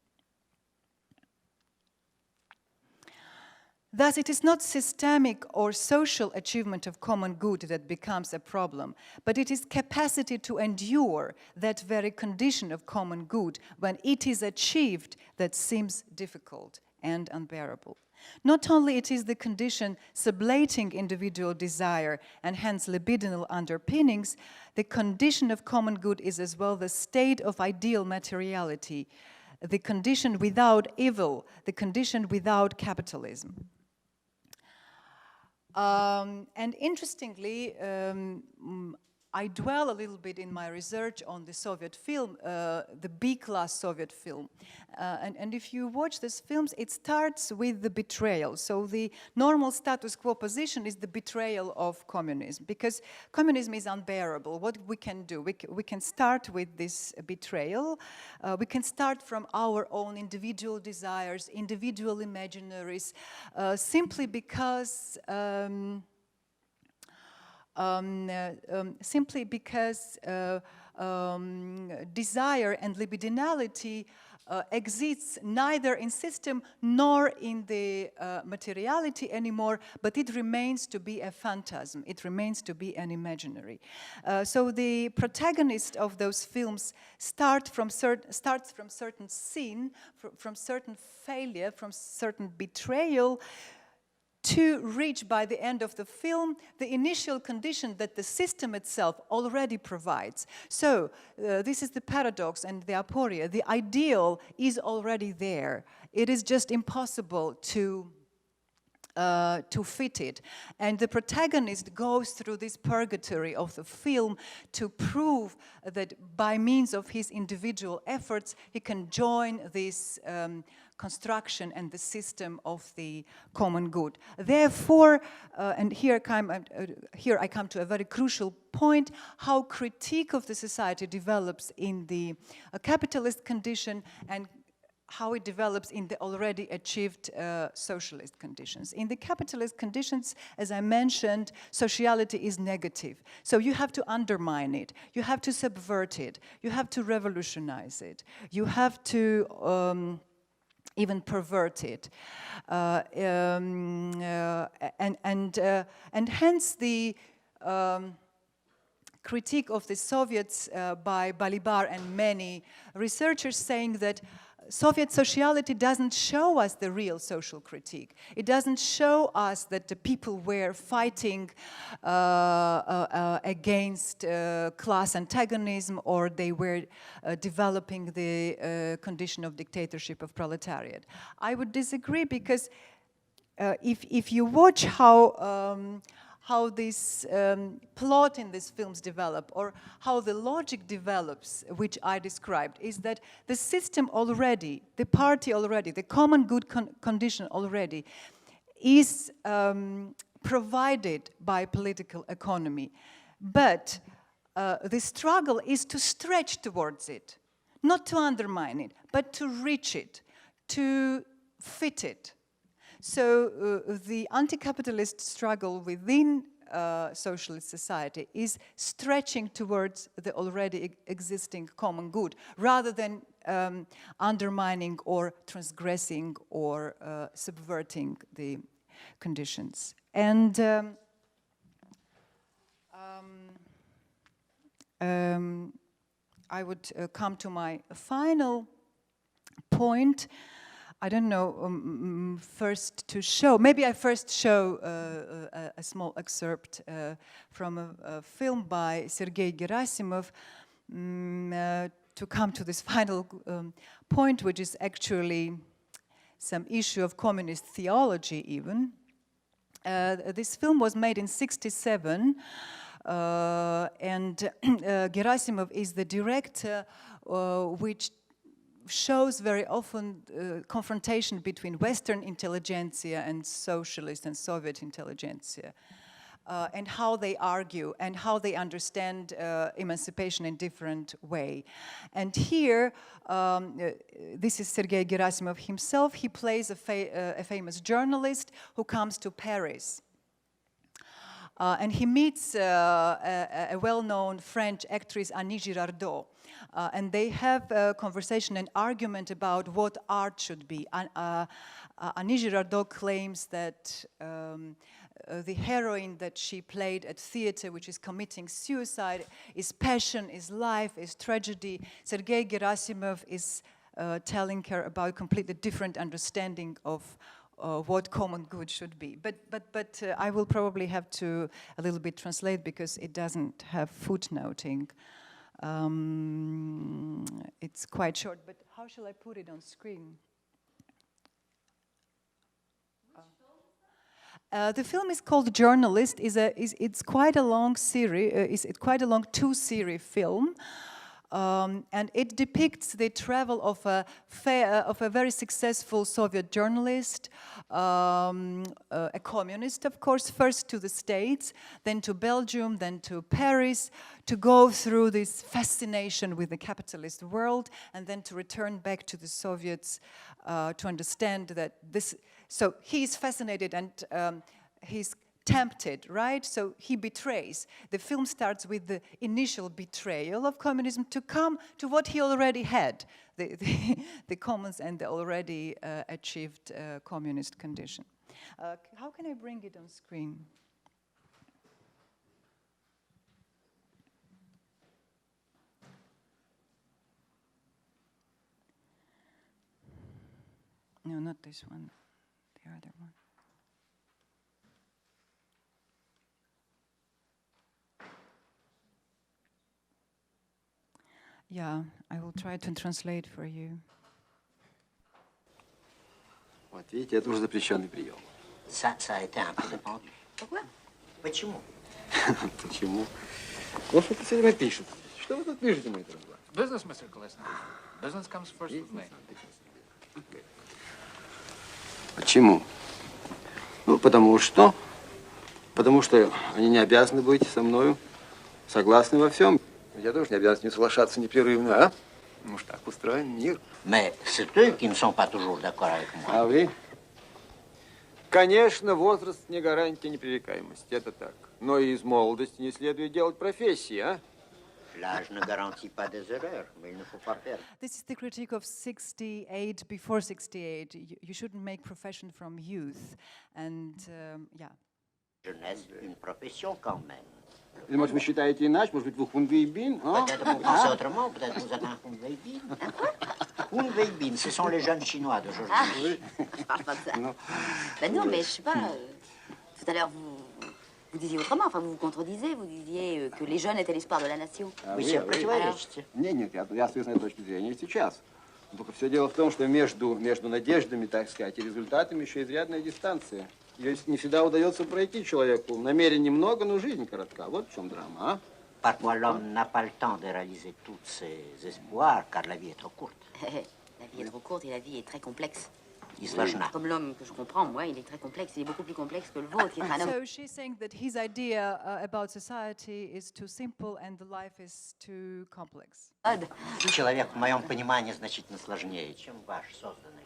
Thus, it is not systemic or social achievement of common good that becomes a problem, but it is capacity to endure that very condition of common good when it is achieved that seems difficult and unbearable. Not only it is the condition sublating individual desire and hence libidinal underpinnings, the condition of common good is as well the state of ideal materiality, the condition without evil, the condition without capitalism. And interestingly, I dwell a little bit in my research on the Soviet film, the B-class Soviet film. And if you watch these films, it starts with the betrayal. So the normal status quo position is the betrayal of communism, because communism is unbearable. What we can do, we can start with this betrayal. We can start from our own individual desires, individual imaginaries, simply because desire and libidinality exists neither in system nor in the materiality anymore, but it remains to be a phantasm. It remains to be an imaginary. So the protagonist of those films starts from certain sin, from certain failure, from certain betrayal, to reach by the end of the film the initial condition that the system itself already provides. So this is the paradox and the aporia. The ideal is already there. it is just impossible to fit it. And the protagonist goes through this purgatory of the film to prove that by means of his individual efforts, he can join this construction and the system of the common good. Therefore, and here I come to a very crucial point, how critique of the society develops in the capitalist condition and how it develops in the already achieved socialist conditions. In the capitalist conditions, as I mentioned, sociality is negative. So you have to undermine it, you have to subvert it, you have to revolutionize it, you have to even pervert it. And hence the critique of the Soviets by Balibar and many researchers saying that Soviet sociality doesn't show us the real social critique. It doesn't show us that the people were fighting against class antagonism, or they were developing the condition of dictatorship of proletariat. I would disagree, because if you watch how this plot in these films develop, or how the logic develops, which I described, is that the system already, the party already, the common good condition already is provided by political economy. But the struggle is to stretch towards it, not to undermine it, but to reach it, to fit it. So the anti-capitalist struggle within socialist society is stretching towards the already existing common good, rather than undermining or transgressing or subverting the conditions. And I would come to my final point. I don't know, first to show, maybe I first show a small excerpt from a film by Sergei Gerasimov to come to this final point, which is actually some issue of communist theology even. This film was made in '67, and Gerasimov is the director, which shows very often confrontation between Western intelligentsia and socialist and Soviet intelligentsia, and how they argue and how they understand emancipation in different way. And here, this is Sergei Gerasimov himself. He plays a famous journalist who comes to Paris. And he meets a well-known French actress, Annie Girardot. And they have a conversation and argument about what art should be. Annie Girardot claims that the heroine that she played at theater, which is committing suicide, is passion, is life, is tragedy. Sergei Gerasimov is telling her about a completely different understanding of what common good should be. But I will probably have to a little bit translate, because it doesn't have footnoting. It's quite short, but how shall I put it on screen? The film is called Journalist. It's quite a long series. It's quite a long two-series film. And it depicts the travel of a very successful Soviet journalist, a communist, of course, first to the States, then to Belgium, then to Paris, to go through this fascination with the capitalist world, and then to return back to the Soviets to understand that this. So he's fascinated, and he's tempted, right? So he betrays. The film starts with the initial betrayal of communism to come to what he already had, the commons and the already achieved communist condition. How can I bring it on screen? No, not this one, the other one. Yeah, I will try to translate for you. Вот видите, это уже запрещенный прием. Ça a été un peu répandu. Pourquoi? Почему? Почему? Вот что-то все время пишут. Что вы тут пишете, мои дорогие? Business, Mr. Kolesnik. Business comes first with me. Почему? Ну, потому что они не обязаны быть со мною согласны во всем. Я тоже не обязан с ним соглашаться непрерывно, а? Ну уж так устроен мир. Mais c'est eux qui ne sont pas toujours d'accord avec moi. А вы? Конечно, возраст не гарантия непререкаемости, это так. Но и из молодости не следует делать профессии, а? L'âge ne garantit pas des erreurs, mais il ne faut pas perdre. This is the critique of 68, before 68. You shouldn't make profession from youth. And, yeah. Jeunesse, une profession quand même. Или, может, вы считаете иначе? Может быть, вы хунвейбин, а? Peut-être vous pensez autrement, peut-être vous êtes un Hunveibin. Hunveibin, ce sont les jeunes Chinois d'aujourd'hui. Je parle pas de ça. Ben non, mais je sais pas. Tout à l'heure, vous disiez autrement, enfin, vous vous contredisez. Vous disiez que les jeunes étaient l'espoir de la nation. Вы себе противоречите. Нет, я стою с этой точки зрения и сейчас. Только все дело в том, что между надеждами, так сказать, и результатами еще изрядная дистанция. Ее не всегда удается пройти человеку. Намерений много, но жизнь коротка. Вот в чем драма, а? Parfois, l'homme n'a pas le temps de réaliser tous ses espoirs, car la vie est trop courte. La vie est trop courte et la vie est très complexe. И сложна. Comme l'homme que je comprends, moi, il est très complexe. Il est beaucoup plus complexe que le vôtre, qui est un homme. So she's saying that his idea about society is too simple and the life is too complex. Человек, в моем понимании, значительно сложнее, чем ваш созданный.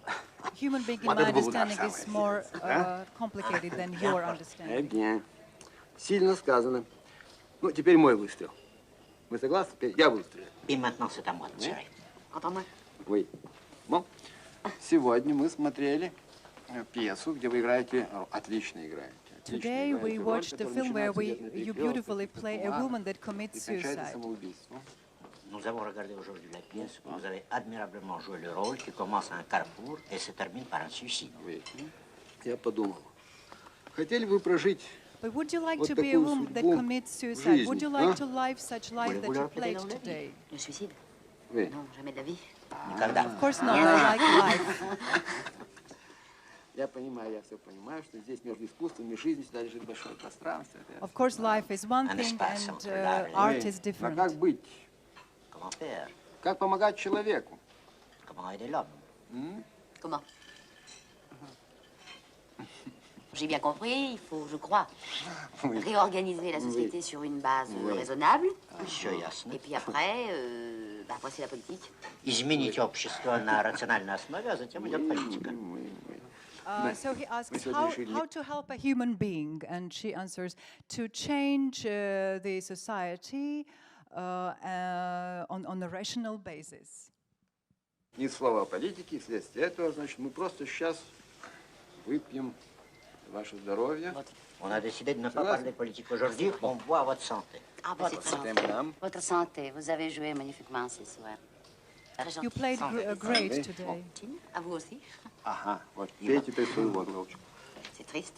Human being, in my understanding, is more complicated than your understanding. Bien. Сильно сказано. Ну, теперь мой выстрел. Вы согласны? Теперь я буду стрелять. И maintenant, c'est à moi de tirer. Entends-moi. Oui. Bon. Сегодня мы смотрели пьесу, где вы играете, отлично играете. Today we watched the film where you beautifully play a woman that commits suicide. Nous avons regardé aujourd'hui la pièce où vous avez admirablement joué le rôle qui commence à un carrefour et se termine par un suicide. Oui. Я подумал, хотели бы прожить But would you like вот to be a такую woman that судьбу commits в suicide? жизни, Would you а? like to live such life that you played today? Le suicide? Oui. Non, jamais de la vie. Никогда. Of course not, I like life. Я понимаю, я все понимаю, что здесь между искусством и жизнью всегда лежит большое пространство. Of course, life is one An thing espace and entre l'art et art Oui. is А different. как быть? Comment faire? Как помогать человеку? Comment aider l'homme? Comment? J'ai bien compris, il faut, je crois, Oui. réorganiser la société sur une base raisonnable. Все ясно. Et puis après, après c'est la politique. Изменить общество на рациональной основе, а затем идет политика. So he asks how to help a human being, and she answers to change the society on a rational basis. Ни слова о политике, вследствие этого, значит, мы просто сейчас выпьем ваше здоровье. On a décidé de ne pas parler politique aujourd'hui, on boit votre santé. Ah, bah, c'est Santé, ça. madame. Votre santé, vous avez joué magnifiquement ce soir. Très You gentil. played great Oui. today. À vous aussi. Ага, вот пей теперь свою воду, голубчик. C'est triste.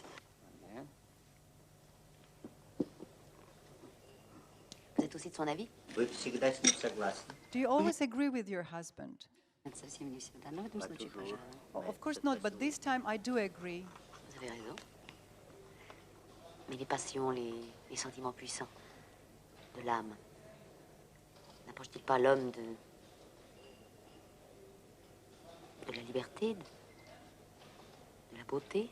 Vous êtes aussi de son avis? Вы всегда с ним согласны. Do you always agree with your husband? Совсем не всегда. Но в этом случае, пожалуй. Of course not, but this time I do agree. Vous avez raison. Mais les passions, les sentiments puissants de l'âme, n'approchent-ils pas l'homme de la liberté, de la beauté,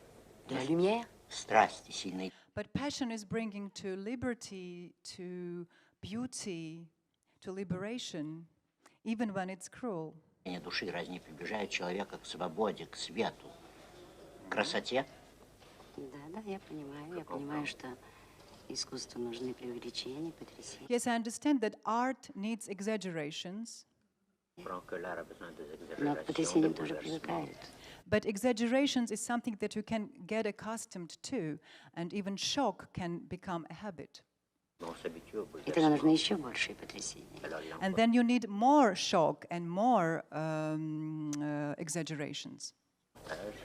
de la lumière? Страсти сильные. But passion is bringing to liberty, to beauty, to liberation, even when it's cruel. Души разни приближают человека к свободе, к свету, к красоте. Да, я понимаю, что искусству нужны преувеличения, потрясения. Yes, I understand that art needs exaggerations, Но к потрясениям тоже привыкают. but exaggerations is something that you can get accustomed to, and even shock can become a habit. И тогда нужны еще большие потрясения. And then you need more shock and more exaggerations.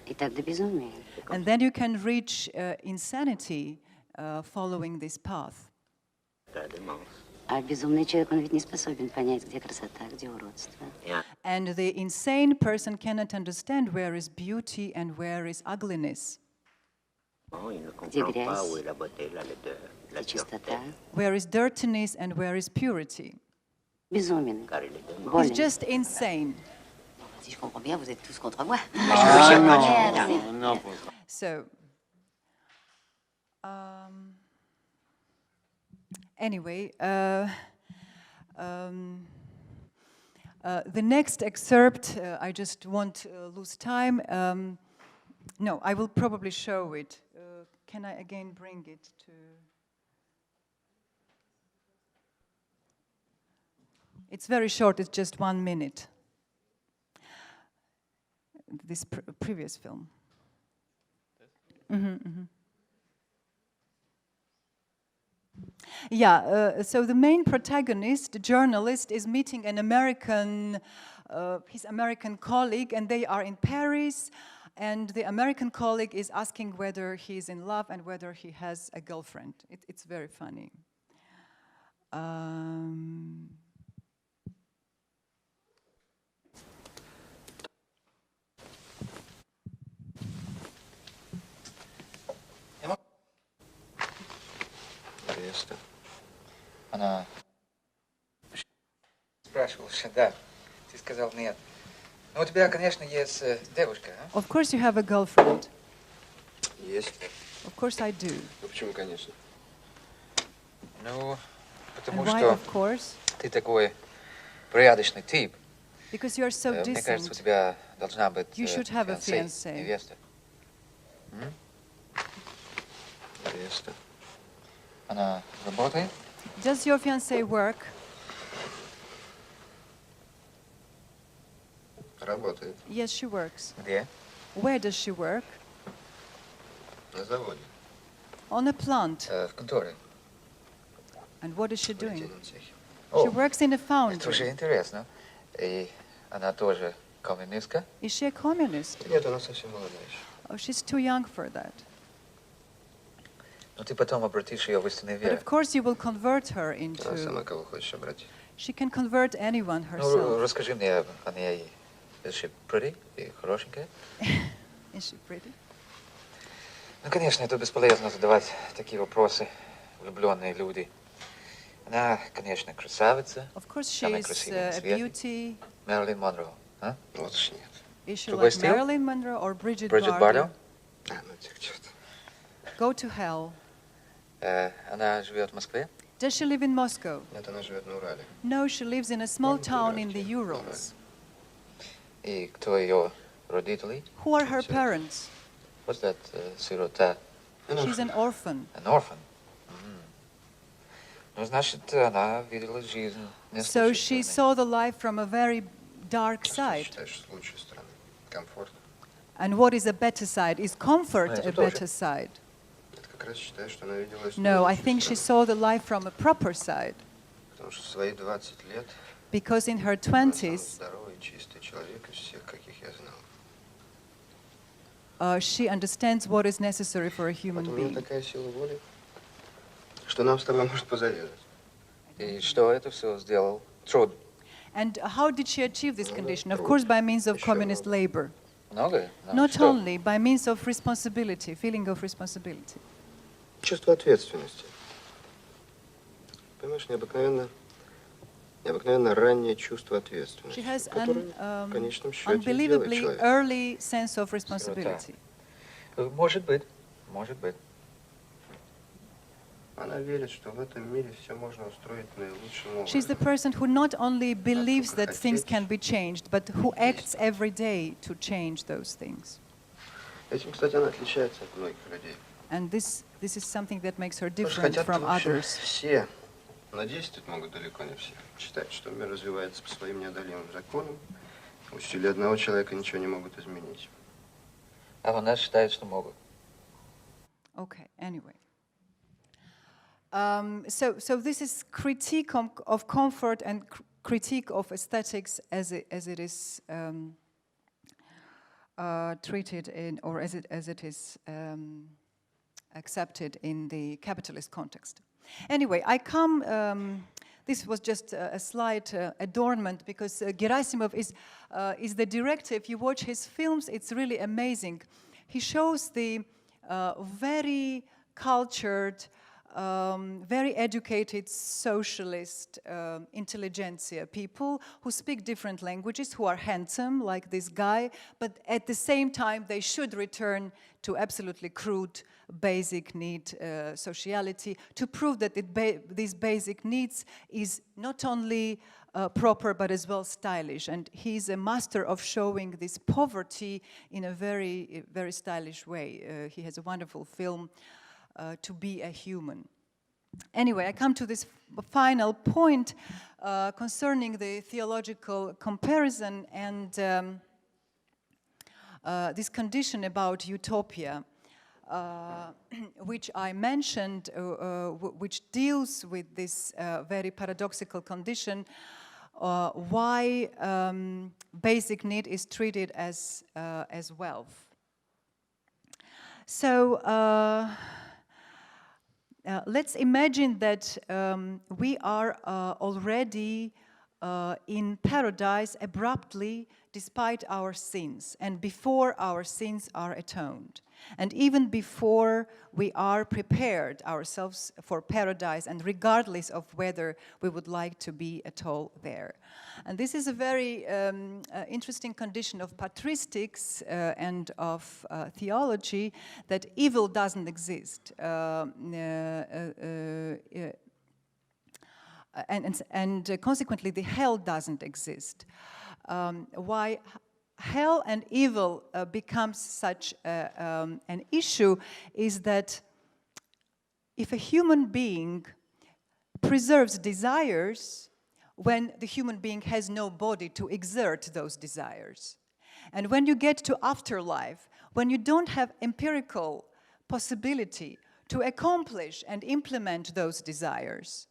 И так до безумия. And then you can reach insanity following this path. А безумный человек, он ведь не способен понять, где красота, где уродство. And the insane person cannot understand where is beauty and where is ugliness. Где грязь, где чистота. Where is dirtiness and where is purity. Безумен, He's болен. just insane. Si je comprends bien, vous êtes tous contre moi. So, anyway, the next excerpt, I just won't lose time. No, I will probably show it. Can I again bring it to... It's very short, it's just 1 minute. This previous film. Yeah, so the main protagonist, the journalist, is meeting an American, his American colleague, and they are in Paris, and the American colleague is asking whether he's in love and whether he has a girlfriend. It's very funny. Она спрашивала, да. Ты сказал нет. Ну, у тебя, конечно, есть девушка, а? Of course you have a girlfriend. Есть. Of course I do. Ну почему, конечно? Ну, потому And why, что of course? ты такой порядочный тип. Because you are so Мне кажется, у decent. тебя должна быть You should have a фиансе, fiancé. невеста. Невеста. Она работает? Does your fiancé work? Работает. Yes, she works. Где? Where does she work? На заводе. On a plant. В конторе. And what is she В doing? литейном цехе. She О, works in a это уже foundry. интересно. И она тоже коммунистка? Is she a communist? Нет, она совсем молодая еще. Oh, she's too young for that. Но ты потом обратишь ее в истинную But веру. of course you will convert her Она сама into... кого хочешь обратить. She can convert anyone Ну, herself. расскажи мне о ней. Is she pretty и хорошенькая? Is she pretty? Ну, конечно, это бесполезно задавать такие вопросы, влюбленные люди. Она, конечно, красавица. Of course she Самая is красивая на a свете. beauty. Мэрилин Монро. А? Вот уж нет. Is she Другой like стиль? Marilyn Monroe or Bridget Бриджит Bardot? Бардо. Ну тех черт. Go to hell. Она живет в Москве. Does she live in Moscow? Нет, она живет на Урале. No, she lives in a small Ну, town in дурак, the я. Urals. И кто ее родители? Who are her parents? What's that? Сирота. She's an orphan. An orphan. Ну, значит, она видела жизнь не с So лучшей she стороны. saw the life from a very dark Что ты side. считаешь лучшей стороной? Комфорт. And what is a better side? Is comfort Это a тоже. better side? Это как раз считаю, что она видела из No, I лучшей think she стороны. saw the life from a proper side. Потому что в свои 20 лет Because in her она самый 20s, здоровый, чистый человек из всех, каких я знал. she understands what is necessary for a human Вот у нее being. такая сила воли, что нам с тобой может позавидовать. И что это все сделал? Труд. And how did she achieve this Ну, condition? Of труд. course, by means of Еще communist много. labor. Много? Ну, Not что? only, by means of responsibility, feeling of responsibility. Чувство ответственности. Понимаешь, необыкновенно раннее чувство ответственности, She has которое an в конечном счете и делает unbelievably человека. early sense of responsibility. Может быть. Может быть. Она верит, что в этом мире все можно устроить наилучшим She's the образом. person who not only believes только that things хотеть. can be changed, but who acts every day to change those things. Этим, кстати, она отличается от многих людей. And this is something that makes her Потому что different хотят from в общем, others. все, но действовать могут далеко не все. Считают, что мир развивается по своим неодолимым законам, усилия одного человека ничего не могут изменить. А она считает, что могут. Okay, anyway. So this is critique of comfort and critique of aesthetics as it is treated in, or as it is accepted in the capitalist context. Anyway, I come this was just a slight adornment, because Gerasimov is the director. If you watch his films, it's really amazing. He shows the very cultured, very educated socialist intelligentsia, people who speak different languages, who are handsome, like this guy, but at the same time they should return to absolutely crude, basic need sociality, to prove that these basic needs is not only proper but as well stylish. And he's a master of showing this poverty in a very, very stylish way. He has a wonderful film, To Be a Human. Anyway, I come to this final point concerning the theological comparison and this condition about utopia, which I mentioned, which deals with this very paradoxical condition, why basic need is treated as wealth. So let's imagine that we are already in paradise abruptly, despite our sins, and before our sins are atoned, and even before we are prepared ourselves for paradise, and regardless of whether we would like to be at all there. And this is a very interesting condition of patristics and of theology, that evil doesn't exist. And consequently, the hell doesn't exist. Why hell and evil becomes such an issue is that if a human being preserves desires when the human being has no body to exert those desires, and when you get to afterlife, when you don't have empirical possibility to accomplish and implement those desires,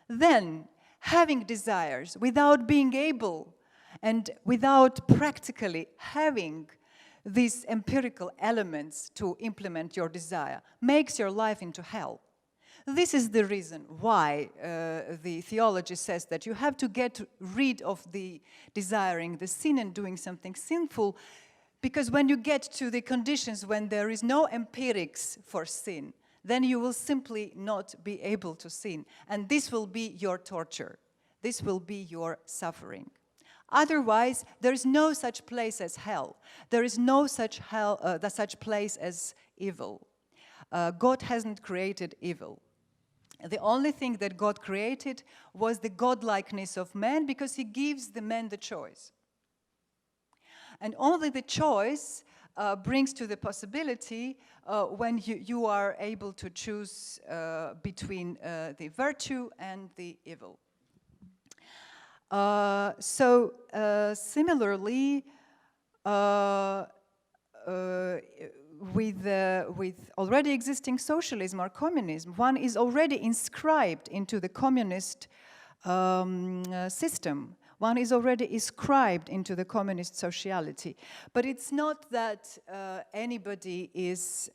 then having desires without being able and without practically having these empirical elements to implement your desire makes your life into hell. This is the reason why the theology says that you have to get rid of the desiring the sin and doing something sinful, because when you get to the conditions when there is no empirics for sin, then you will simply not be able to sin. And this will be your torture. This will be your suffering. Otherwise, there is no such place as hell. There is no such place as evil. God hasn't created evil. The only thing that God created was the godlikeness of man, because he gives the man the choice. And only the choice brings to the possibility when you are able to choose between the virtue and the evil. Similarly, with already existing socialism or communism, one is already inscribed into the communist system. One is already inscribed into the communist sociality. But it's not that anybody is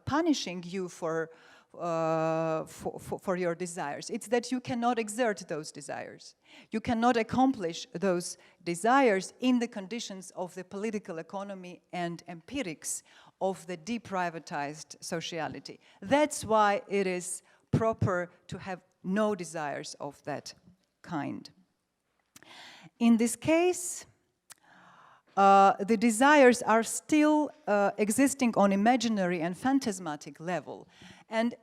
punishing you for your desires. It's that you cannot exert those desires. You cannot accomplish those desires in the conditions of the political economy and empirics of the deprivatized sociality. That's why it is proper to have no desires of that kind. In this case, the desires are still existing on imaginary and phantasmatic level. And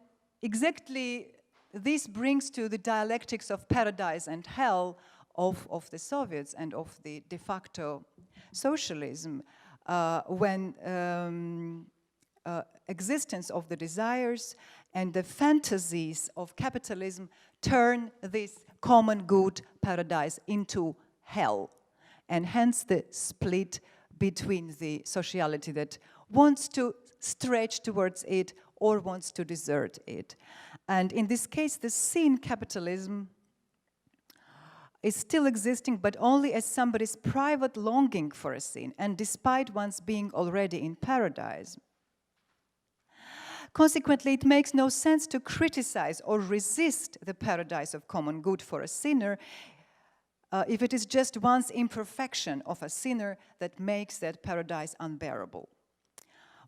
exactly this brings to the dialectics of paradise and hell of the Soviets and of the de facto socialism, when existence of the desires and the fantasies of capitalism turn this common good paradise into hell, and hence the split between the sociality that wants to stretch towards it or wants to desert it. And in this case, the sin capitalism is still existing, but only as somebody's private longing for a sin, and despite one's being already in paradise. Consequently, it makes no sense to criticize or resist the paradise of common good for a sinner if it is just one's imperfection of a sinner that makes that paradise unbearable.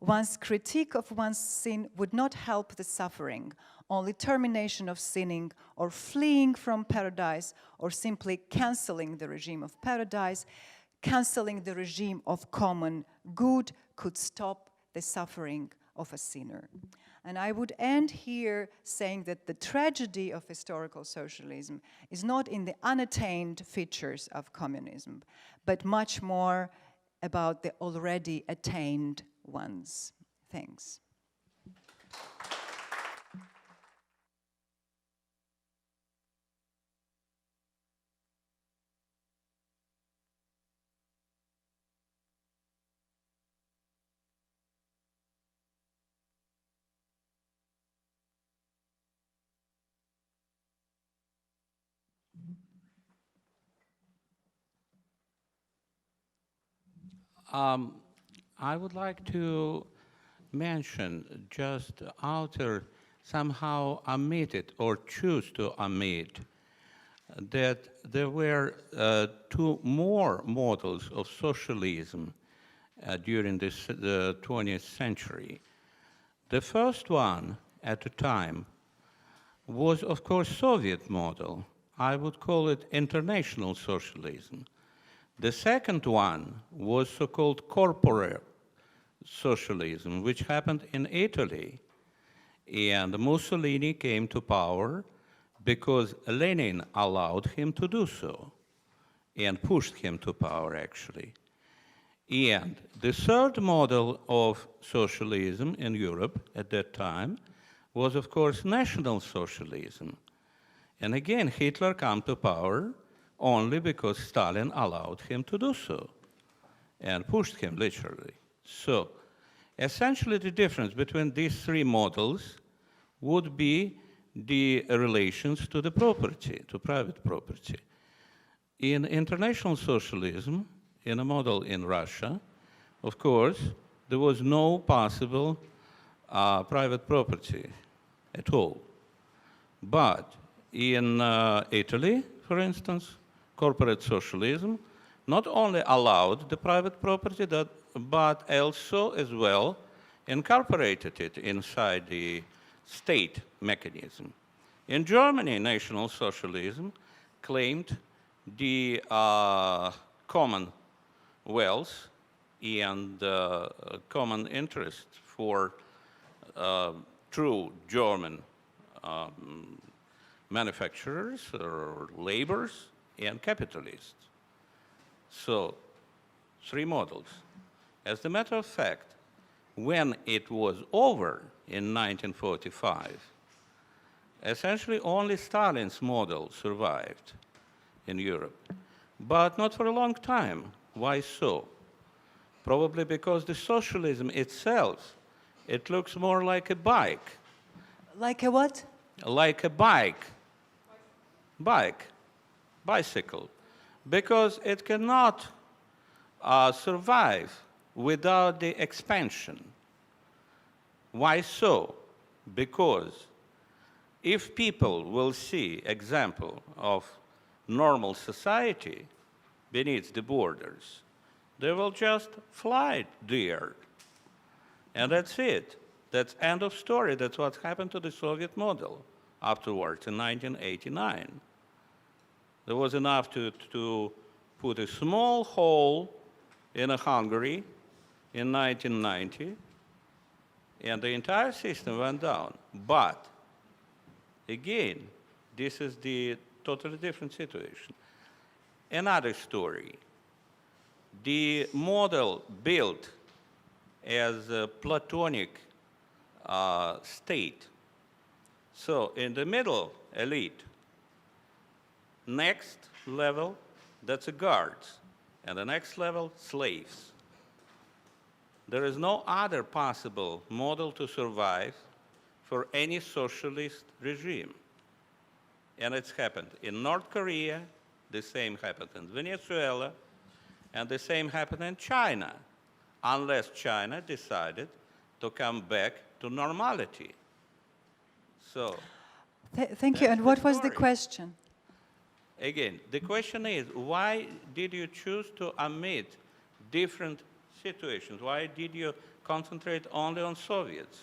One's critique of one's sin would not help the suffering. Only termination of sinning or fleeing from paradise or simply cancelling the regime of paradise, cancelling the regime of common good could stop the suffering of a sinner. And I would end here saying that the tragedy of historical socialism is not in the unattained features of communism, but much more about the already attained ones. Thanks. I would like to mention, just author somehow omitted or choose to omit that there were two more models of socialism during the 20th century. The first one at the time was, of course, Soviet model. I would call it international socialism. The second one was so-called corporate socialism, which happened in Italy. And Mussolini came to power because Lenin allowed him to do so and pushed him to power, actually. And the third model of socialism in Europe at that time was, of course, National Socialism. And again, Hitler came to power only because Stalin allowed him to do so and pushed him, literally. So, essentially, the difference between these three models would be the relations to the property, to private property. In international socialism, in a model in Russia, of course, there was no possible private property at all. But in Italy, for instance, corporate socialism not only allowed the private property, but also as well incorporated it inside the state mechanism. In Germany, National Socialism claimed the common wealth and common interest for true German manufacturers or laborers and capitalists. So, three models. As a matter of fact, when it was over in 1945, essentially only Stalin's model survived in Europe, but not for a long time. Why so? Probably because the socialism itself, it looks more like a bike. Like a what? Like a bike. Bicycle. Because it cannot survive without the expansion. Why so? Because if people will see example of normal society beneath the borders, they will just fly there. And that's it. That's end of story. That's what happened to the Soviet model afterwards in 1989. There was enough to put a small hole in Hungary in 1990, and the entire system went down. But, again, this is the totally different situation. Another story. The model built as a Platonic state. So, in the middle, elite. Next level, that's the guards. And the next level, slaves. There is no other possible model to survive for any socialist regime. And it's happened in North Korea, the same happened in Venezuela, and the same happened in China, unless China decided to come back to normality. So, Thank you. And what was the story. question? Again, the question is, why did you choose to omit different situations? Why did you concentrate only on Soviets?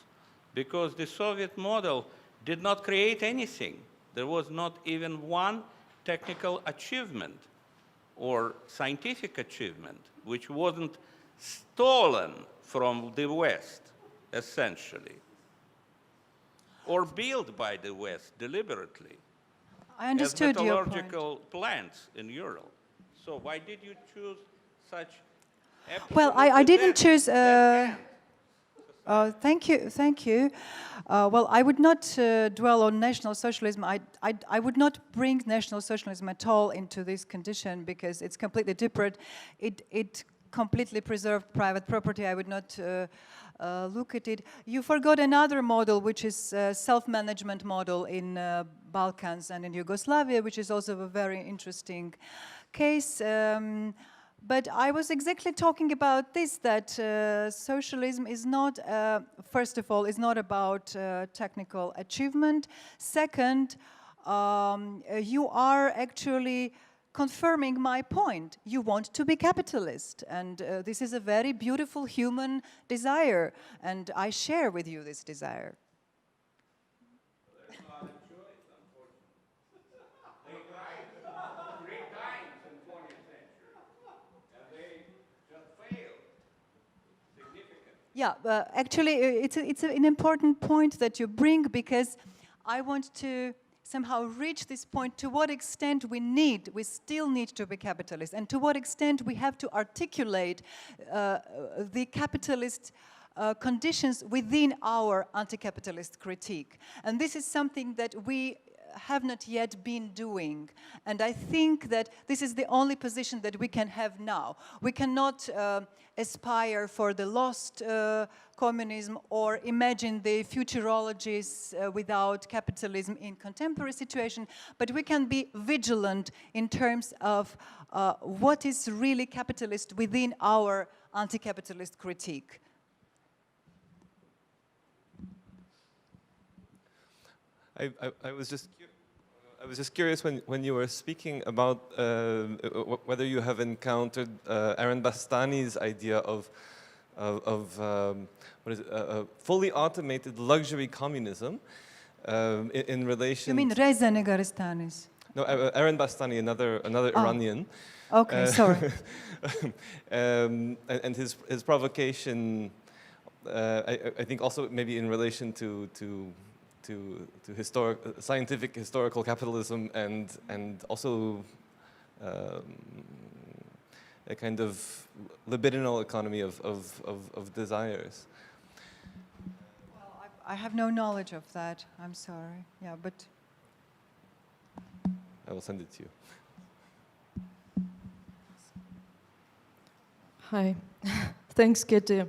Because the Soviet model did not create anything. There was not even one technical achievement or scientific achievement which wasn't stolen from the West, essentially, or built by the West deliberately. I understood as your point. metallurgical plants in Europe. So why did you choose such? Well, I didn't choose. dead Thank you, thank you. Well, I would not dwell on National Socialism. I would not bring National Socialism at all into this condition because it's completely different. It completely preserved private property. I would not look at it. You forgot another model, which is self-management model in Balkans and in Yugoslavia, which is also a very interesting case. But I was exactly talking about this, that socialism is not, first of all, is not about technical achievement. Second, you are actually confirming my point. You want to be capitalist, and this is a very beautiful human desire, and I share with you this desire. Yeah, actually, it's an important point that you bring because I want to somehow reach this point. To what extent we still need to be capitalist, and to what extent we have to articulate the capitalist conditions within our anti-capitalist critique. And this is something that we have not yet been doing. And I think that this is the only position that we can have now. We cannot aspire for the lost communism or imagine the futurologies without capitalism in contemporary situation, but we can be vigilant in terms of what is really capitalist within our anti-capitalist critique. I was just curious when you were speaking about whether you have encountered Aaron Bastani's idea of what is it, fully automated luxury communism in relation. You mean Reza Negaristanis? No, Aaron Bastani, another Iranian. Okay, sorry. And his provocation, I think, also maybe in relation to scientific historical capitalism and also a kind of libidinal economy of desires. Well, I have no knowledge of that. I'm sorry. Yeah, but I will send it to you. Hi. Thanks, Keti.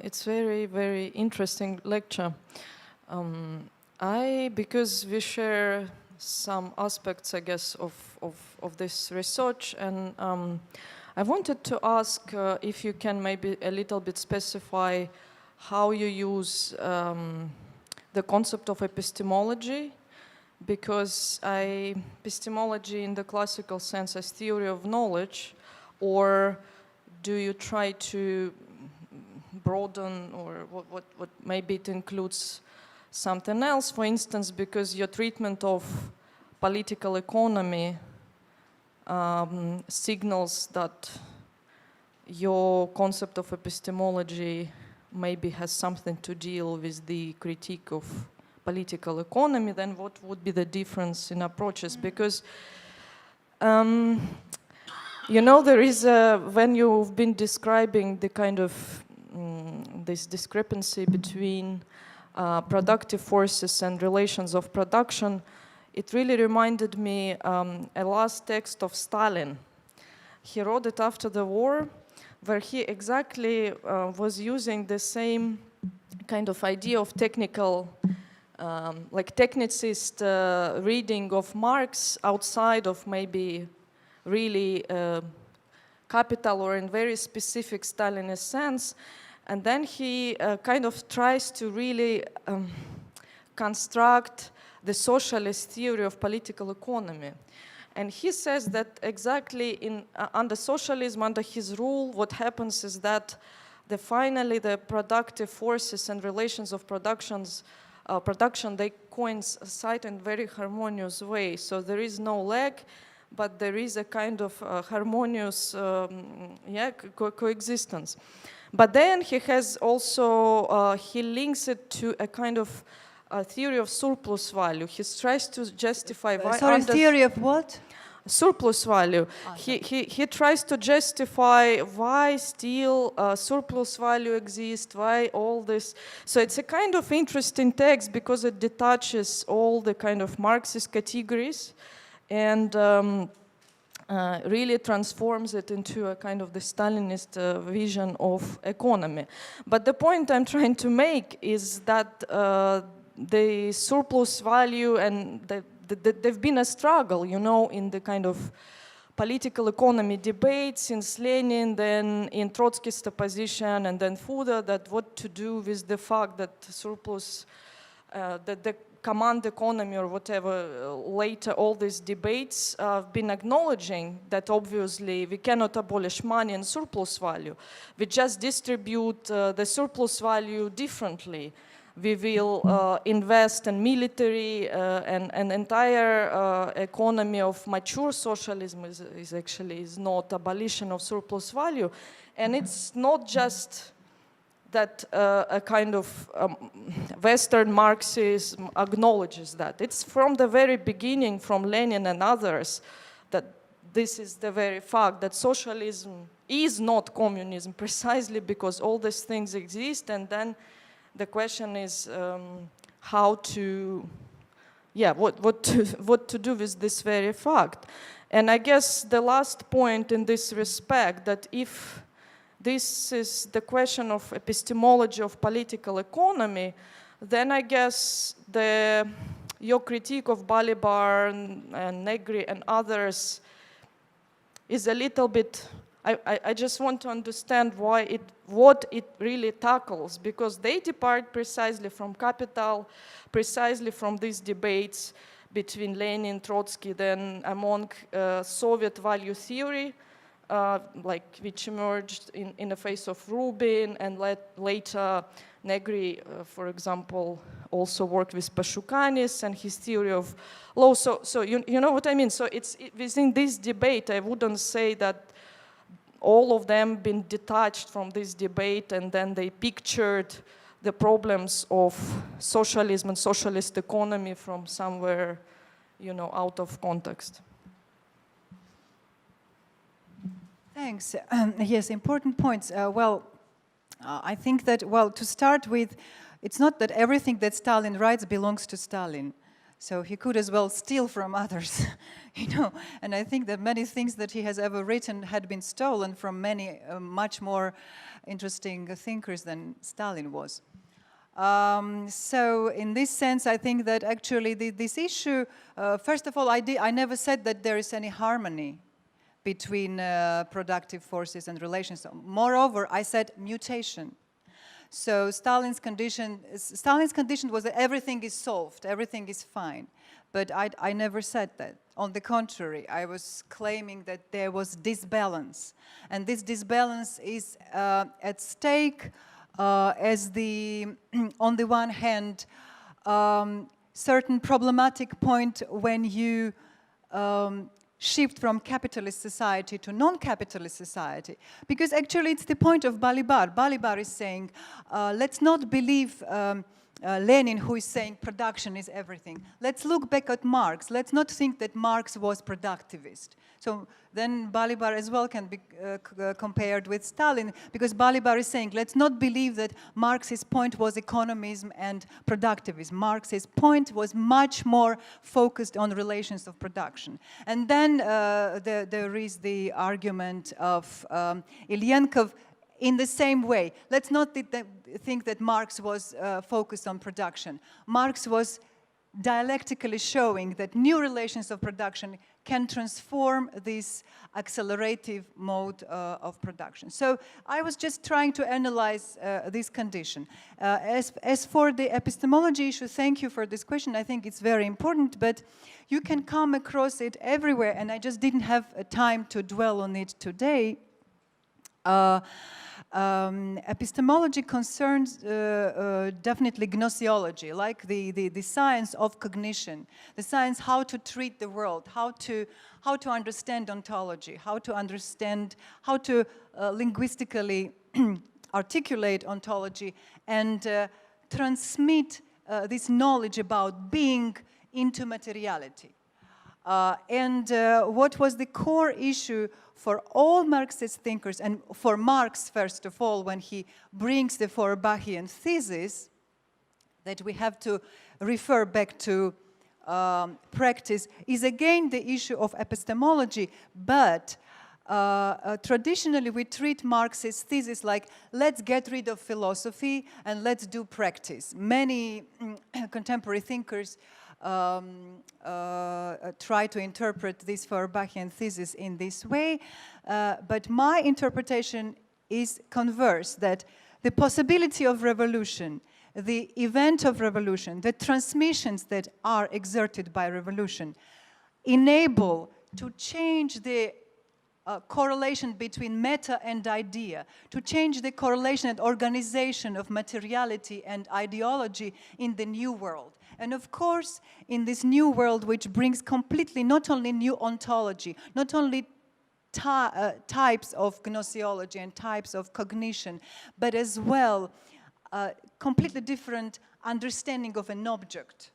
It's very, very interesting lecture. Because we share some aspects, I guess, of this research, and I wanted to ask if you can maybe a little bit specify how you use the concept of epistemology, because epistemology in the classical sense as theory of knowledge, or do you try to broaden, or what maybe it includes something else, for instance, because your treatment of political economy signals that your concept of epistemology maybe has something to deal with the critique of political economy, then what would be the difference in approaches? Because, you know, there is when you've been describing the kind of this discrepancy between productive forces and relations of production, it really reminded me a last text of Stalin. He wrote it after the war, where he exactly was using the same kind of idea of technical, like technicist reading of Marx outside of maybe really capital or in very specific Stalinist sense. And then he kind of tries to really construct the socialist theory of political economy. And he says that exactly under socialism, under his rule, what happens is that finally the productive forces and relations of production, they coincide in very harmonious way. So there is no lag, but there is a kind of harmonious coexistence. But then he has also, he links it to a kind of theory of surplus value. He tries to justify why... Sorry, theory of what? Surplus value. He tries to justify why still surplus value exists, why all this. So it's a kind of interesting text because it detaches all the kind of Marxist categories and really transforms it into a kind of the Stalinist vision of economy. But the point I'm trying to make is that the surplus value and there've been a struggle, you know, in the kind of political economy debate since Lenin, then in Trotsky's opposition, and then Foucault, that what to do with the fact that surplus, that the command economy or whatever, later all these debates have been acknowledging that obviously we cannot abolish money and surplus value. We just distribute the surplus value differently. We will invest in military and an entire economy of mature socialism is actually not abolition of surplus value. And it's not just that a kind of Western Marxism acknowledges that. It's from the very beginning, from Lenin and others, that this is the very fact that socialism is not communism precisely because all these things exist, and then the question is how to, what to do with this very fact. And I guess the last point in this respect, that if this is the question of epistemology of political economy, then I guess your critique of Balibar and Negri and others is a little bit, I just want to understand what it really tackles, because they depart precisely from capital, precisely from these debates between Lenin, Trotsky, then among Soviet value theory, which emerged in the face of Rubin, and later Negri, for example, also worked with Pashukanis and his theory of law. So you know what I mean? So it's within this debate, I wouldn't say that all of them been detached from this debate and then they pictured the problems of socialism and socialist economy from somewhere, you know, out of context. Thanks. Yes, important points. I think that, to start with, it's not that everything that Stalin writes belongs to Stalin. So he could as well steal from others, you know. And I think that many things that he has ever written had been stolen from many much more interesting thinkers than Stalin was. So in this sense, I think that actually this issue, first of all, I never said that there is any harmony between productive forces and relations. Moreover, I said mutation. So Stalin's condition was that everything is solved, everything is fine. But I never said that. On the contrary, I was claiming that there was disbalance. And this disbalance is at stake as on the one hand, certain problematic point when you shift from capitalist society to non-capitalist society. Because actually it's the point of Balibar. Balibar is saying, let's not believe Lenin, who is saying production is everything. Let's look back at Marx. Let's not think that Marx was productivist. So then Balibar as well can be compared with Stalin, because Balibar is saying, let's not believe that Marx's point was economism and productivism. Marx's point was much more focused on relations of production. And then there is the argument of Ilyenkov in the same way. Let's not think that Marx was focused on production. Marx was dialectically showing that new relations of production can transform this accelerative mode of production. So I was just trying to analyze this condition. As for the epistemology issue, thank you for this question. I think it's very important, but you can come across it everywhere, and I just didn't have time to dwell on it today. Epistemology concerns definitely gnoseology, like the science of cognition, the science how to treat the world, how to understand ontology, how to linguistically articulate ontology and transmit this knowledge about being into materiality. What was the core issue for all Marxist thinkers, and for Marx, first of all, when he brings the Feuerbachian thesis, that we have to refer back to practice, is again the issue of epistemology, but traditionally we treat Marxist thesis like, let's get rid of philosophy and let's do practice. Many contemporary thinkers try to interpret this Feuerbachian thesis in this way, but my interpretation is converse, that the possibility of revolution, the event of revolution, the transmissions that are exerted by revolution enable to change the correlation between meta and idea, to change the correlation and organization of materiality and ideology in the new world. And of course, in this new world, which brings completely not only new ontology, not only types of gnoseology and types of cognition, but as well completely different understanding of an object.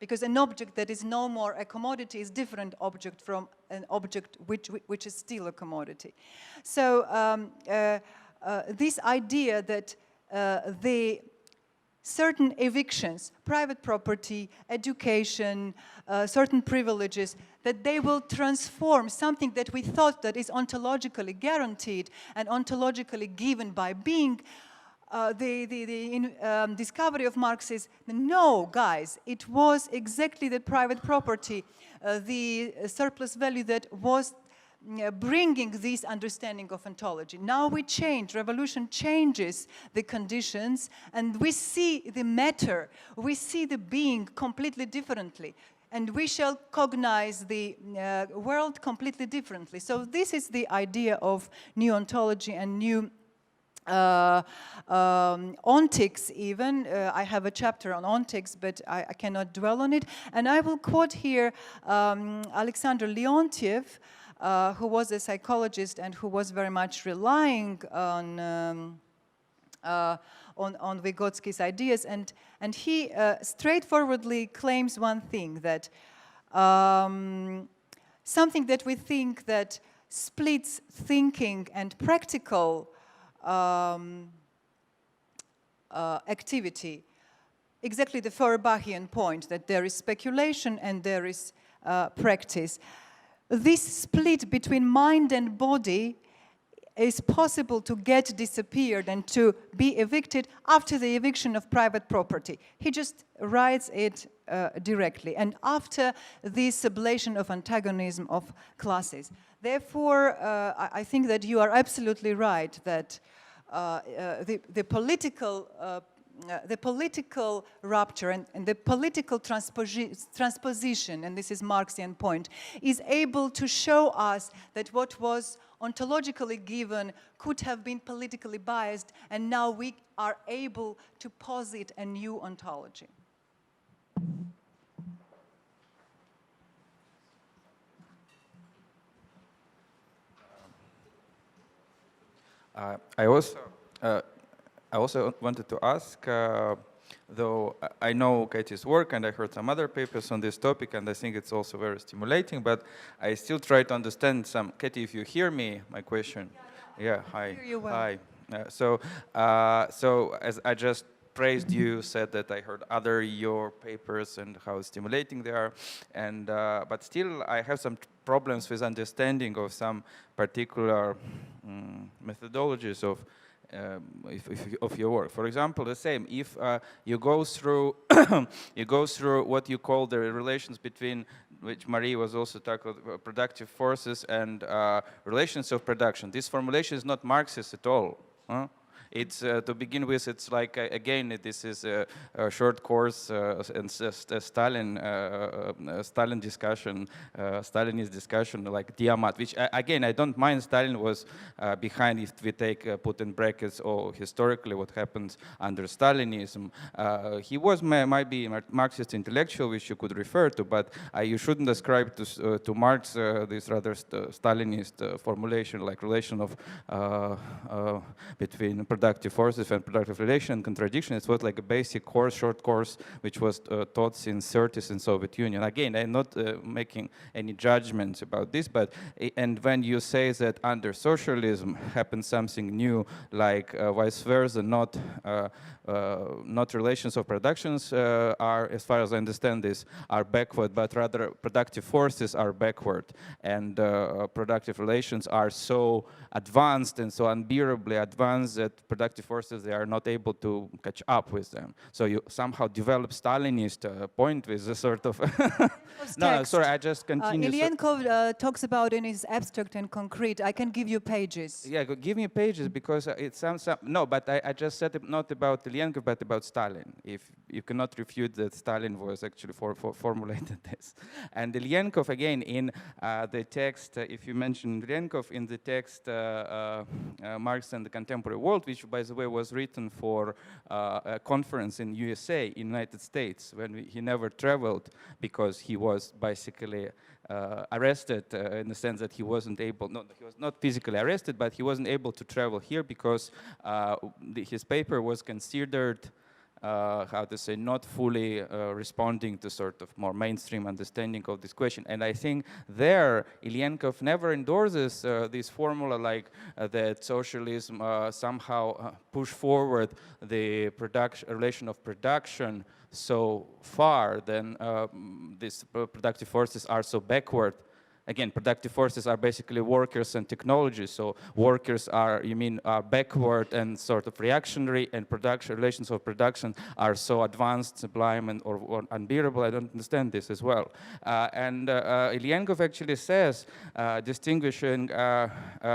Because an object that is no more a commodity is different object from an object which is still a commodity. So this idea that the certain evictions, private property, education, certain privileges, that they will transform something that we thought that is ontologically guaranteed and ontologically given by being. The discovery of Marx is, no, guys, it was exactly the private property, the surplus value that was bringing this understanding of ontology. Now we change, revolution changes the conditions, and we see the matter, we see the being completely differently, and we shall cognize the world completely differently. So this is the idea of new ontology and new ontics even. I have a chapter on ontics, but I cannot dwell on it. And I will quote here Alexander Leontiev, who was a psychologist and who was very much relying on Vygotsky's ideas, and he straightforwardly claims one thing, that something that we think that splits thinking and practical activity, exactly the Feuerbachian point, that there is speculation and there is practice. This split between mind and body is possible to get disappeared and to be evicted after the eviction of private property. He just writes it directly, and after the sublation of antagonism of classes. Therefore, I think that you are absolutely right that the political rupture and the political transposition, and this is Marxian point, is able to show us that what was ontologically given could have been politically biased, and now we are able to posit a new ontology. I also wanted to ask, though I know Keti's work and I heard some other papers on this topic, and I think it's also very stimulating, but I still try to understand some. Keti, if you hear me, my question. Yeah, hi. I hear you well. Hi. So as I just praised you, said that I heard other your papers and how stimulating they are, and but still I have some problems with understanding of some particular methodologies of your work. For example, the same. If you go through you go through what you call the relations between which Marie was also talking about, productive forces and relations of production. This formulation is not Marxist at all. Huh? It's to begin with. It's like again, this is a short course and Stalin discussion, Stalinist discussion, like Diamat. Which again, I don't mind. Stalin was behind. If we take put in brackets or historically what happens under Stalinism, he was maybe a Marxist intellectual, which you could refer to, but you shouldn't ascribe to Marx this rather Stalinist formulation, like relation of between productive forces and productive relation contradiction. It was like a basic course, short course, which was taught since 30s in Soviet Union. Again, I'm not making any judgments about this, but and when you say that under socialism happens something new, like vice versa, not relations of productions are, as far as I understand this, are backward, but rather productive forces are backward, and productive relations are so advanced and so unbearably advanced that productive forces, they are not able to catch up with them. So you somehow develop Stalinist point with a sort of... No, sorry, I just continue. Ilyenkov talks about in his abstract and concrete. I can give you pages. Yeah, give me pages, because it sounds... No, but I just said it not about Ilyenkov, but about Stalin. If you cannot refute that Stalin was actually formulated this. And Ilyenkov, again, in the text, if you mention Ilyenkov in the text Marx and the Contemporary World, which, by the way, was written for a conference in USA, United States, when he never traveled because he was basically arrested in the sense that he wasn't able, no, he was not physically arrested, but he wasn't able to travel here because his paper was considered how to say, not fully responding to sort of more mainstream understanding of this question. And I think there, Ilyenkov never endorses this formula like that socialism somehow push forward the relation of production so far, then these productive forces are so backward. Again, productive forces are basically workers and technology. So workers are backward and sort of reactionary, and relations of production are so advanced, sublime, and or unbearable. I don't understand this as well. And Ilyenkov actually says, distinguishing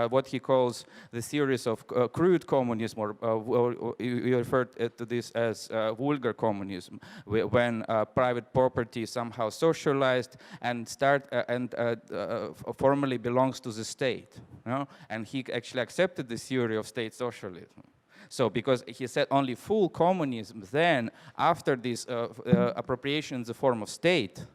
what he calls the theories of crude communism, or you referred to this as vulgar communism, when private property is somehow socialized and formally belongs to the state, you know? And he actually accepted the theory of state socialism. So because he said only full communism, then after this appropriation in the form of state,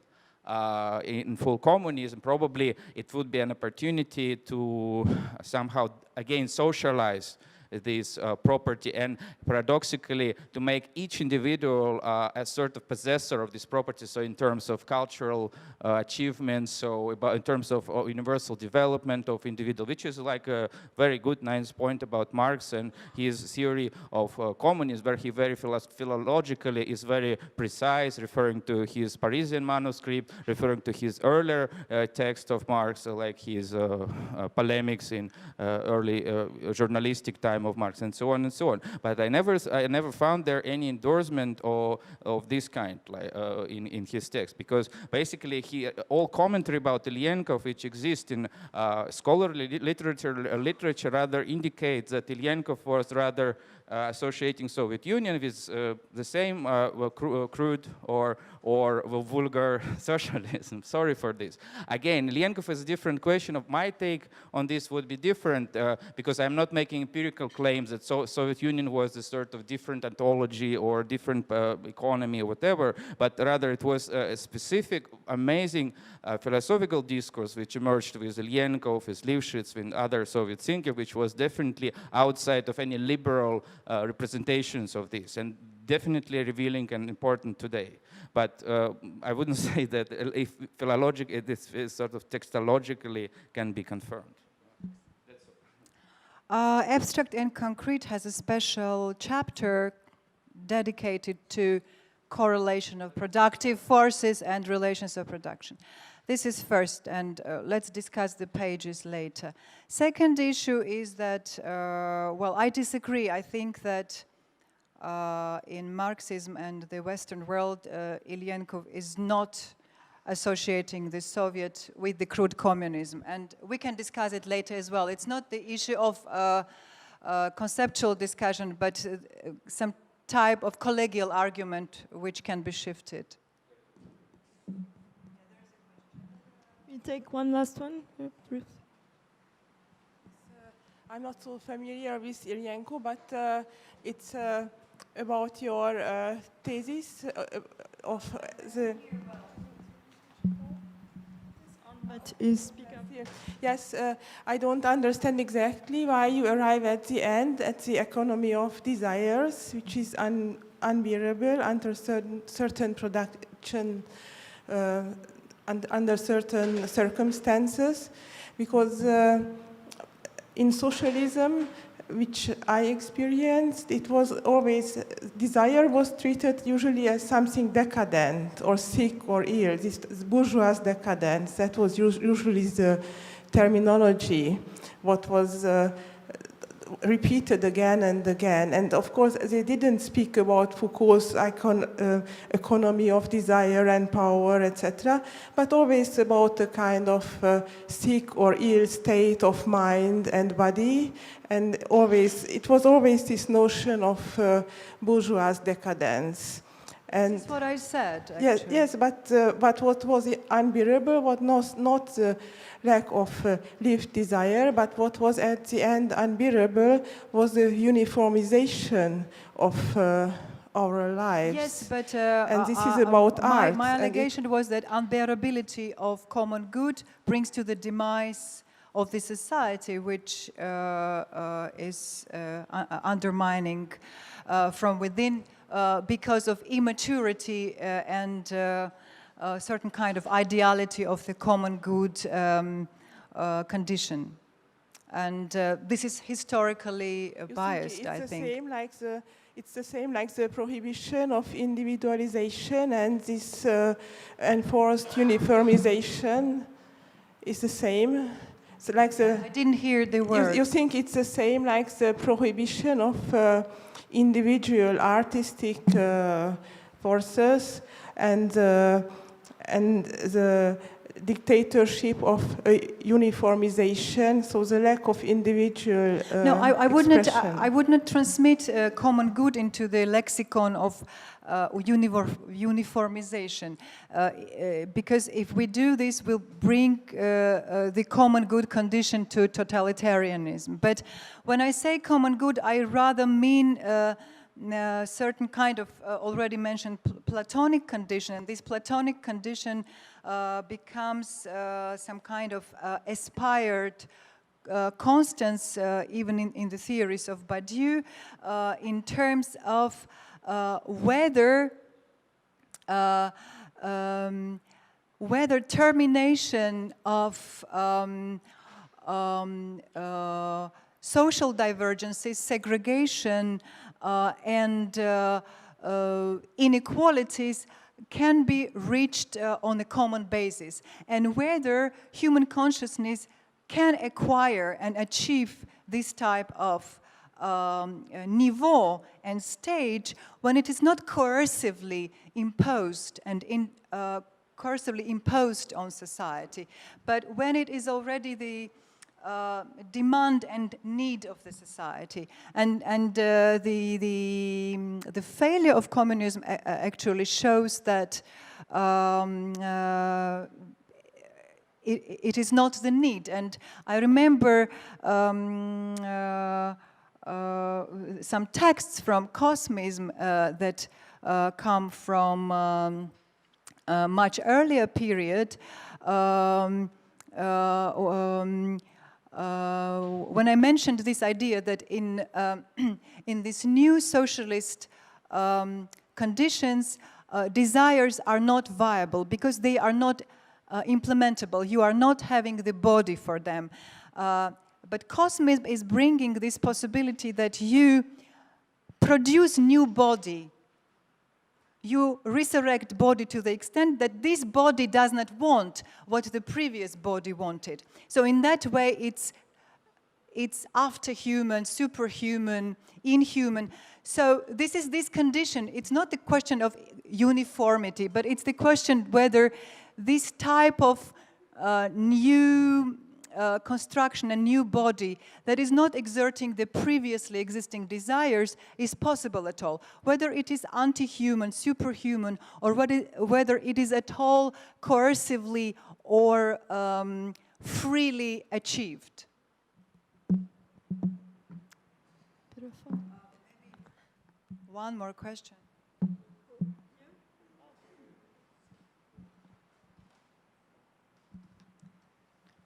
in full communism, probably it would be an opportunity to somehow again socialize this property, and paradoxically to make each individual a sort of possessor of this property. So in terms of cultural achievements, so in terms of universal development of individual, which is like a very good nice point about Marx and his theory of communism, where he very philologically is very precise, referring to his Parisian manuscript, referring to his earlier text of Marx, like his polemics in early journalistic time of Marx, and so on and so on. But I never found there any endorsement of this kind, like in his text, because basically all commentary about Ilyenkov which exists in scholarly literature rather indicates that Ilyenkov was rather associating Soviet Union with the same crude or vulgar socialism. Sorry for this. Again, Ilyenkov is a different question. Of my take on this would be different because I'm not making empirical claims that Soviet Union was a sort of different ontology or different economy or whatever, but rather it was a specific, amazing philosophical discourse which emerged with Ilyenkov, with Lifshitz, with other Soviet thinkers, which was definitely outside of any liberal representations of this, and definitely revealing and important today. But I wouldn't say that if this sort of textologically can be confirmed. Abstract and Concrete has a special chapter dedicated to correlation of productive forces and relations of production. This is first, and let's discuss the pages later. Second issue is that, well, I disagree. I think that in Marxism and the Western world, Ilyenkov is not associating the Soviet with the crude communism. And we can discuss it later as well. It's not the issue of conceptual discussion, but some type of collegial argument which can be shifted. We take one last one. Ruth. I'm not so familiar with Ilyenko, but it's about your thesis of the... But is Yes, I don't understand exactly why you arrive at the end, at the economy of desires, which is unbearable under certain production, under certain circumstances, because in socialism, which I experienced, it was always, desire was treated usually as something decadent or sick or ill, this bourgeois decadence. That was usually the terminology, what was repeated again and again. And of course, they didn't speak about Foucault's economy of desire and power, etc., but always about a kind of sick or ill state of mind and body. And always, it was always this notion of bourgeois decadence. And that's what I said, actually. Yes, but what was unbearable was not the lack of lived desire, but what was at the end unbearable was the uniformization of our lives. Yes, but and this is about art. My allegation was that unbearability of common good brings to the demise of the society, which is undermining from within because of immaturity and certain kind of ideality of the common good condition. And this is historically biased, I think. It's the same like the prohibition of individualization and this enforced uniformization is the same. So like I didn't hear the word. You think it's the same like the prohibition of individual artistic forces and the dictatorship of uniformization, so the lack of individual No, I would not transmit common good into the lexicon of uniformization, because if we do this, we'll bring the common good condition to totalitarianism. But when I say common good, I rather mean certain kind of already mentioned Platonic condition, and this Platonic condition becomes some kind of aspired constance, even in the theories of Badiou, in terms of whether termination of social divergences, segregation, and inequalities can be reached on a common basis, and whether human consciousness can acquire and achieve this type of niveau and stage when it is not coercively imposed and coercively imposed on society, but when it is already the demand and need of the society. And the failure of communism actually shows that it is not the need. And I remember some texts from Cosmism that come from much earlier period. When I mentioned this idea that in this new socialist conditions, desires are not viable because they are not implementable. You are not having the body for them. But Cosmism is bringing this possibility that you produce new body. You resurrect body to the extent that this body does not want what the previous body wanted. So in that way, it's after-human, superhuman, inhuman. So this is this condition. It's not the question of uniformity, but it's the question whether this type of new construction, a new body that is not exerting the previously existing desires is possible at all. Whether it is anti-human, superhuman, or whether it is at all coercively or freely achieved. Beautiful. One more question.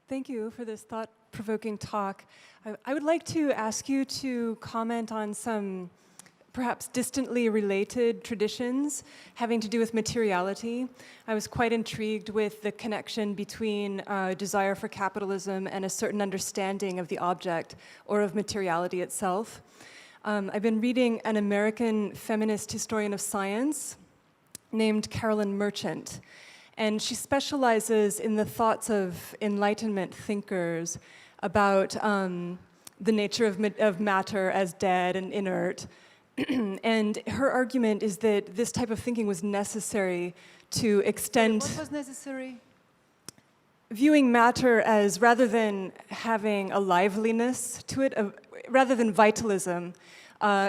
Thank you for this thought-provoking talk. I would like to ask you to comment on some perhaps distantly related traditions having to do with materiality. I was quite intrigued with the connection between desire for capitalism and a certain understanding of the object or of materiality itself. I've been reading an American feminist historian of science named Carolyn Merchant. And she specializes in the thoughts of Enlightenment thinkers about the nature of matter as dead and inert. And her argument is that this type of thinking was necessary to extend... What was necessary? Viewing matter as, rather than having a liveliness to it, rather than vitalism,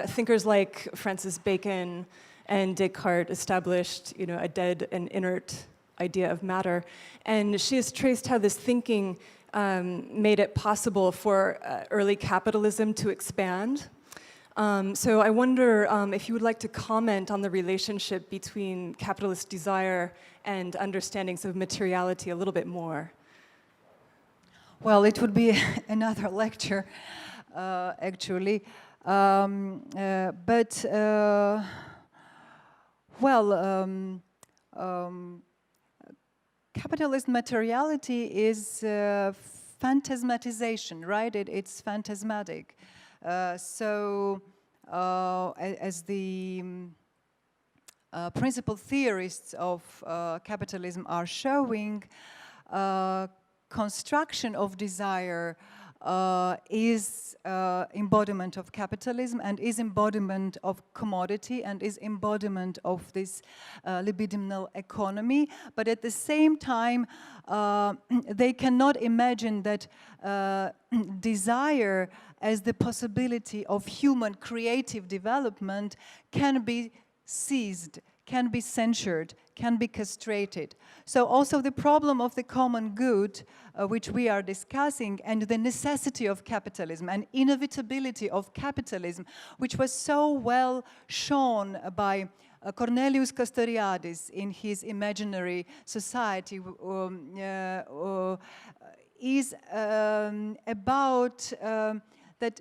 thinkers like Francis Bacon and Descartes established, a dead and inert idea of matter. And she has traced how this thinking made it possible for early capitalism to expand. So I wonder if you would like to comment on the relationship between capitalist desire and understandings of materiality a little bit more. Well, it would be another lecture, actually. Capitalist materiality is phantasmatization, right? It's phantasmatic. As the principal theorists of capitalism are showing, construction of desire is embodiment of capitalism and is embodiment of commodity and is embodiment of this libidinal economy. But at the same time, they cannot imagine that desire as the possibility of human creative development can be seized, can be censured, can be castrated. So also the problem of the common good, which we are discussing, and the necessity of capitalism and inevitability of capitalism, which was so well shown by Cornelius Castoriadis in his Imaginary Society, is about that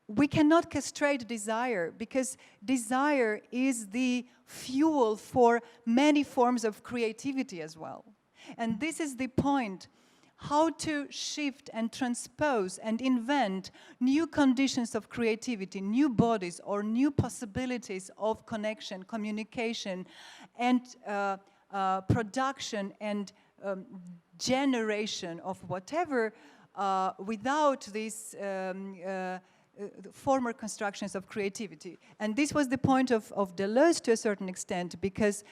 we cannot castrate desire, because desire is the fuel for many forms of creativity as well. And this is the point, how to shift and transpose and invent new conditions of creativity, new bodies or new possibilities of connection, communication, and production and generation of whatever without these former constructions of creativity. And this was the point of Deleuze to a certain extent, because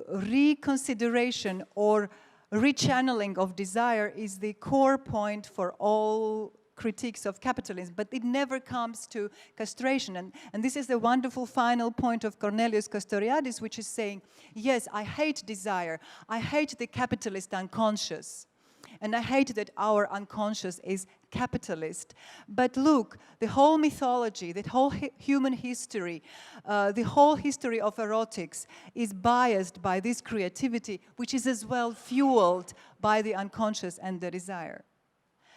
reconsideration or rechanneling of desire is the core point for all critiques of capitalism, but it never comes to castration. And this is the wonderful final point of Cornelius Castoriadis, which is saying, yes, I hate desire, I hate the capitalist unconscious, and I hate that our unconscious is capitalist. But look, the whole mythology, the whole human history, the whole history of erotics is biased by this creativity, which is as well fueled by the unconscious and the desire.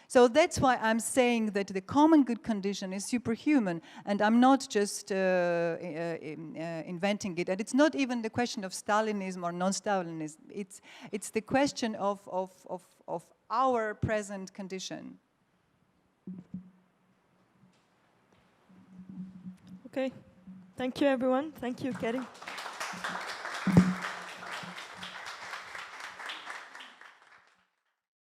So that's why I'm saying that the common good condition is superhuman, and I'm not just inventing it. And it's not even the question of Stalinism or non-Stalinism. It's the question of our present condition. Okay. Thank you, everyone. Thank you, Keti.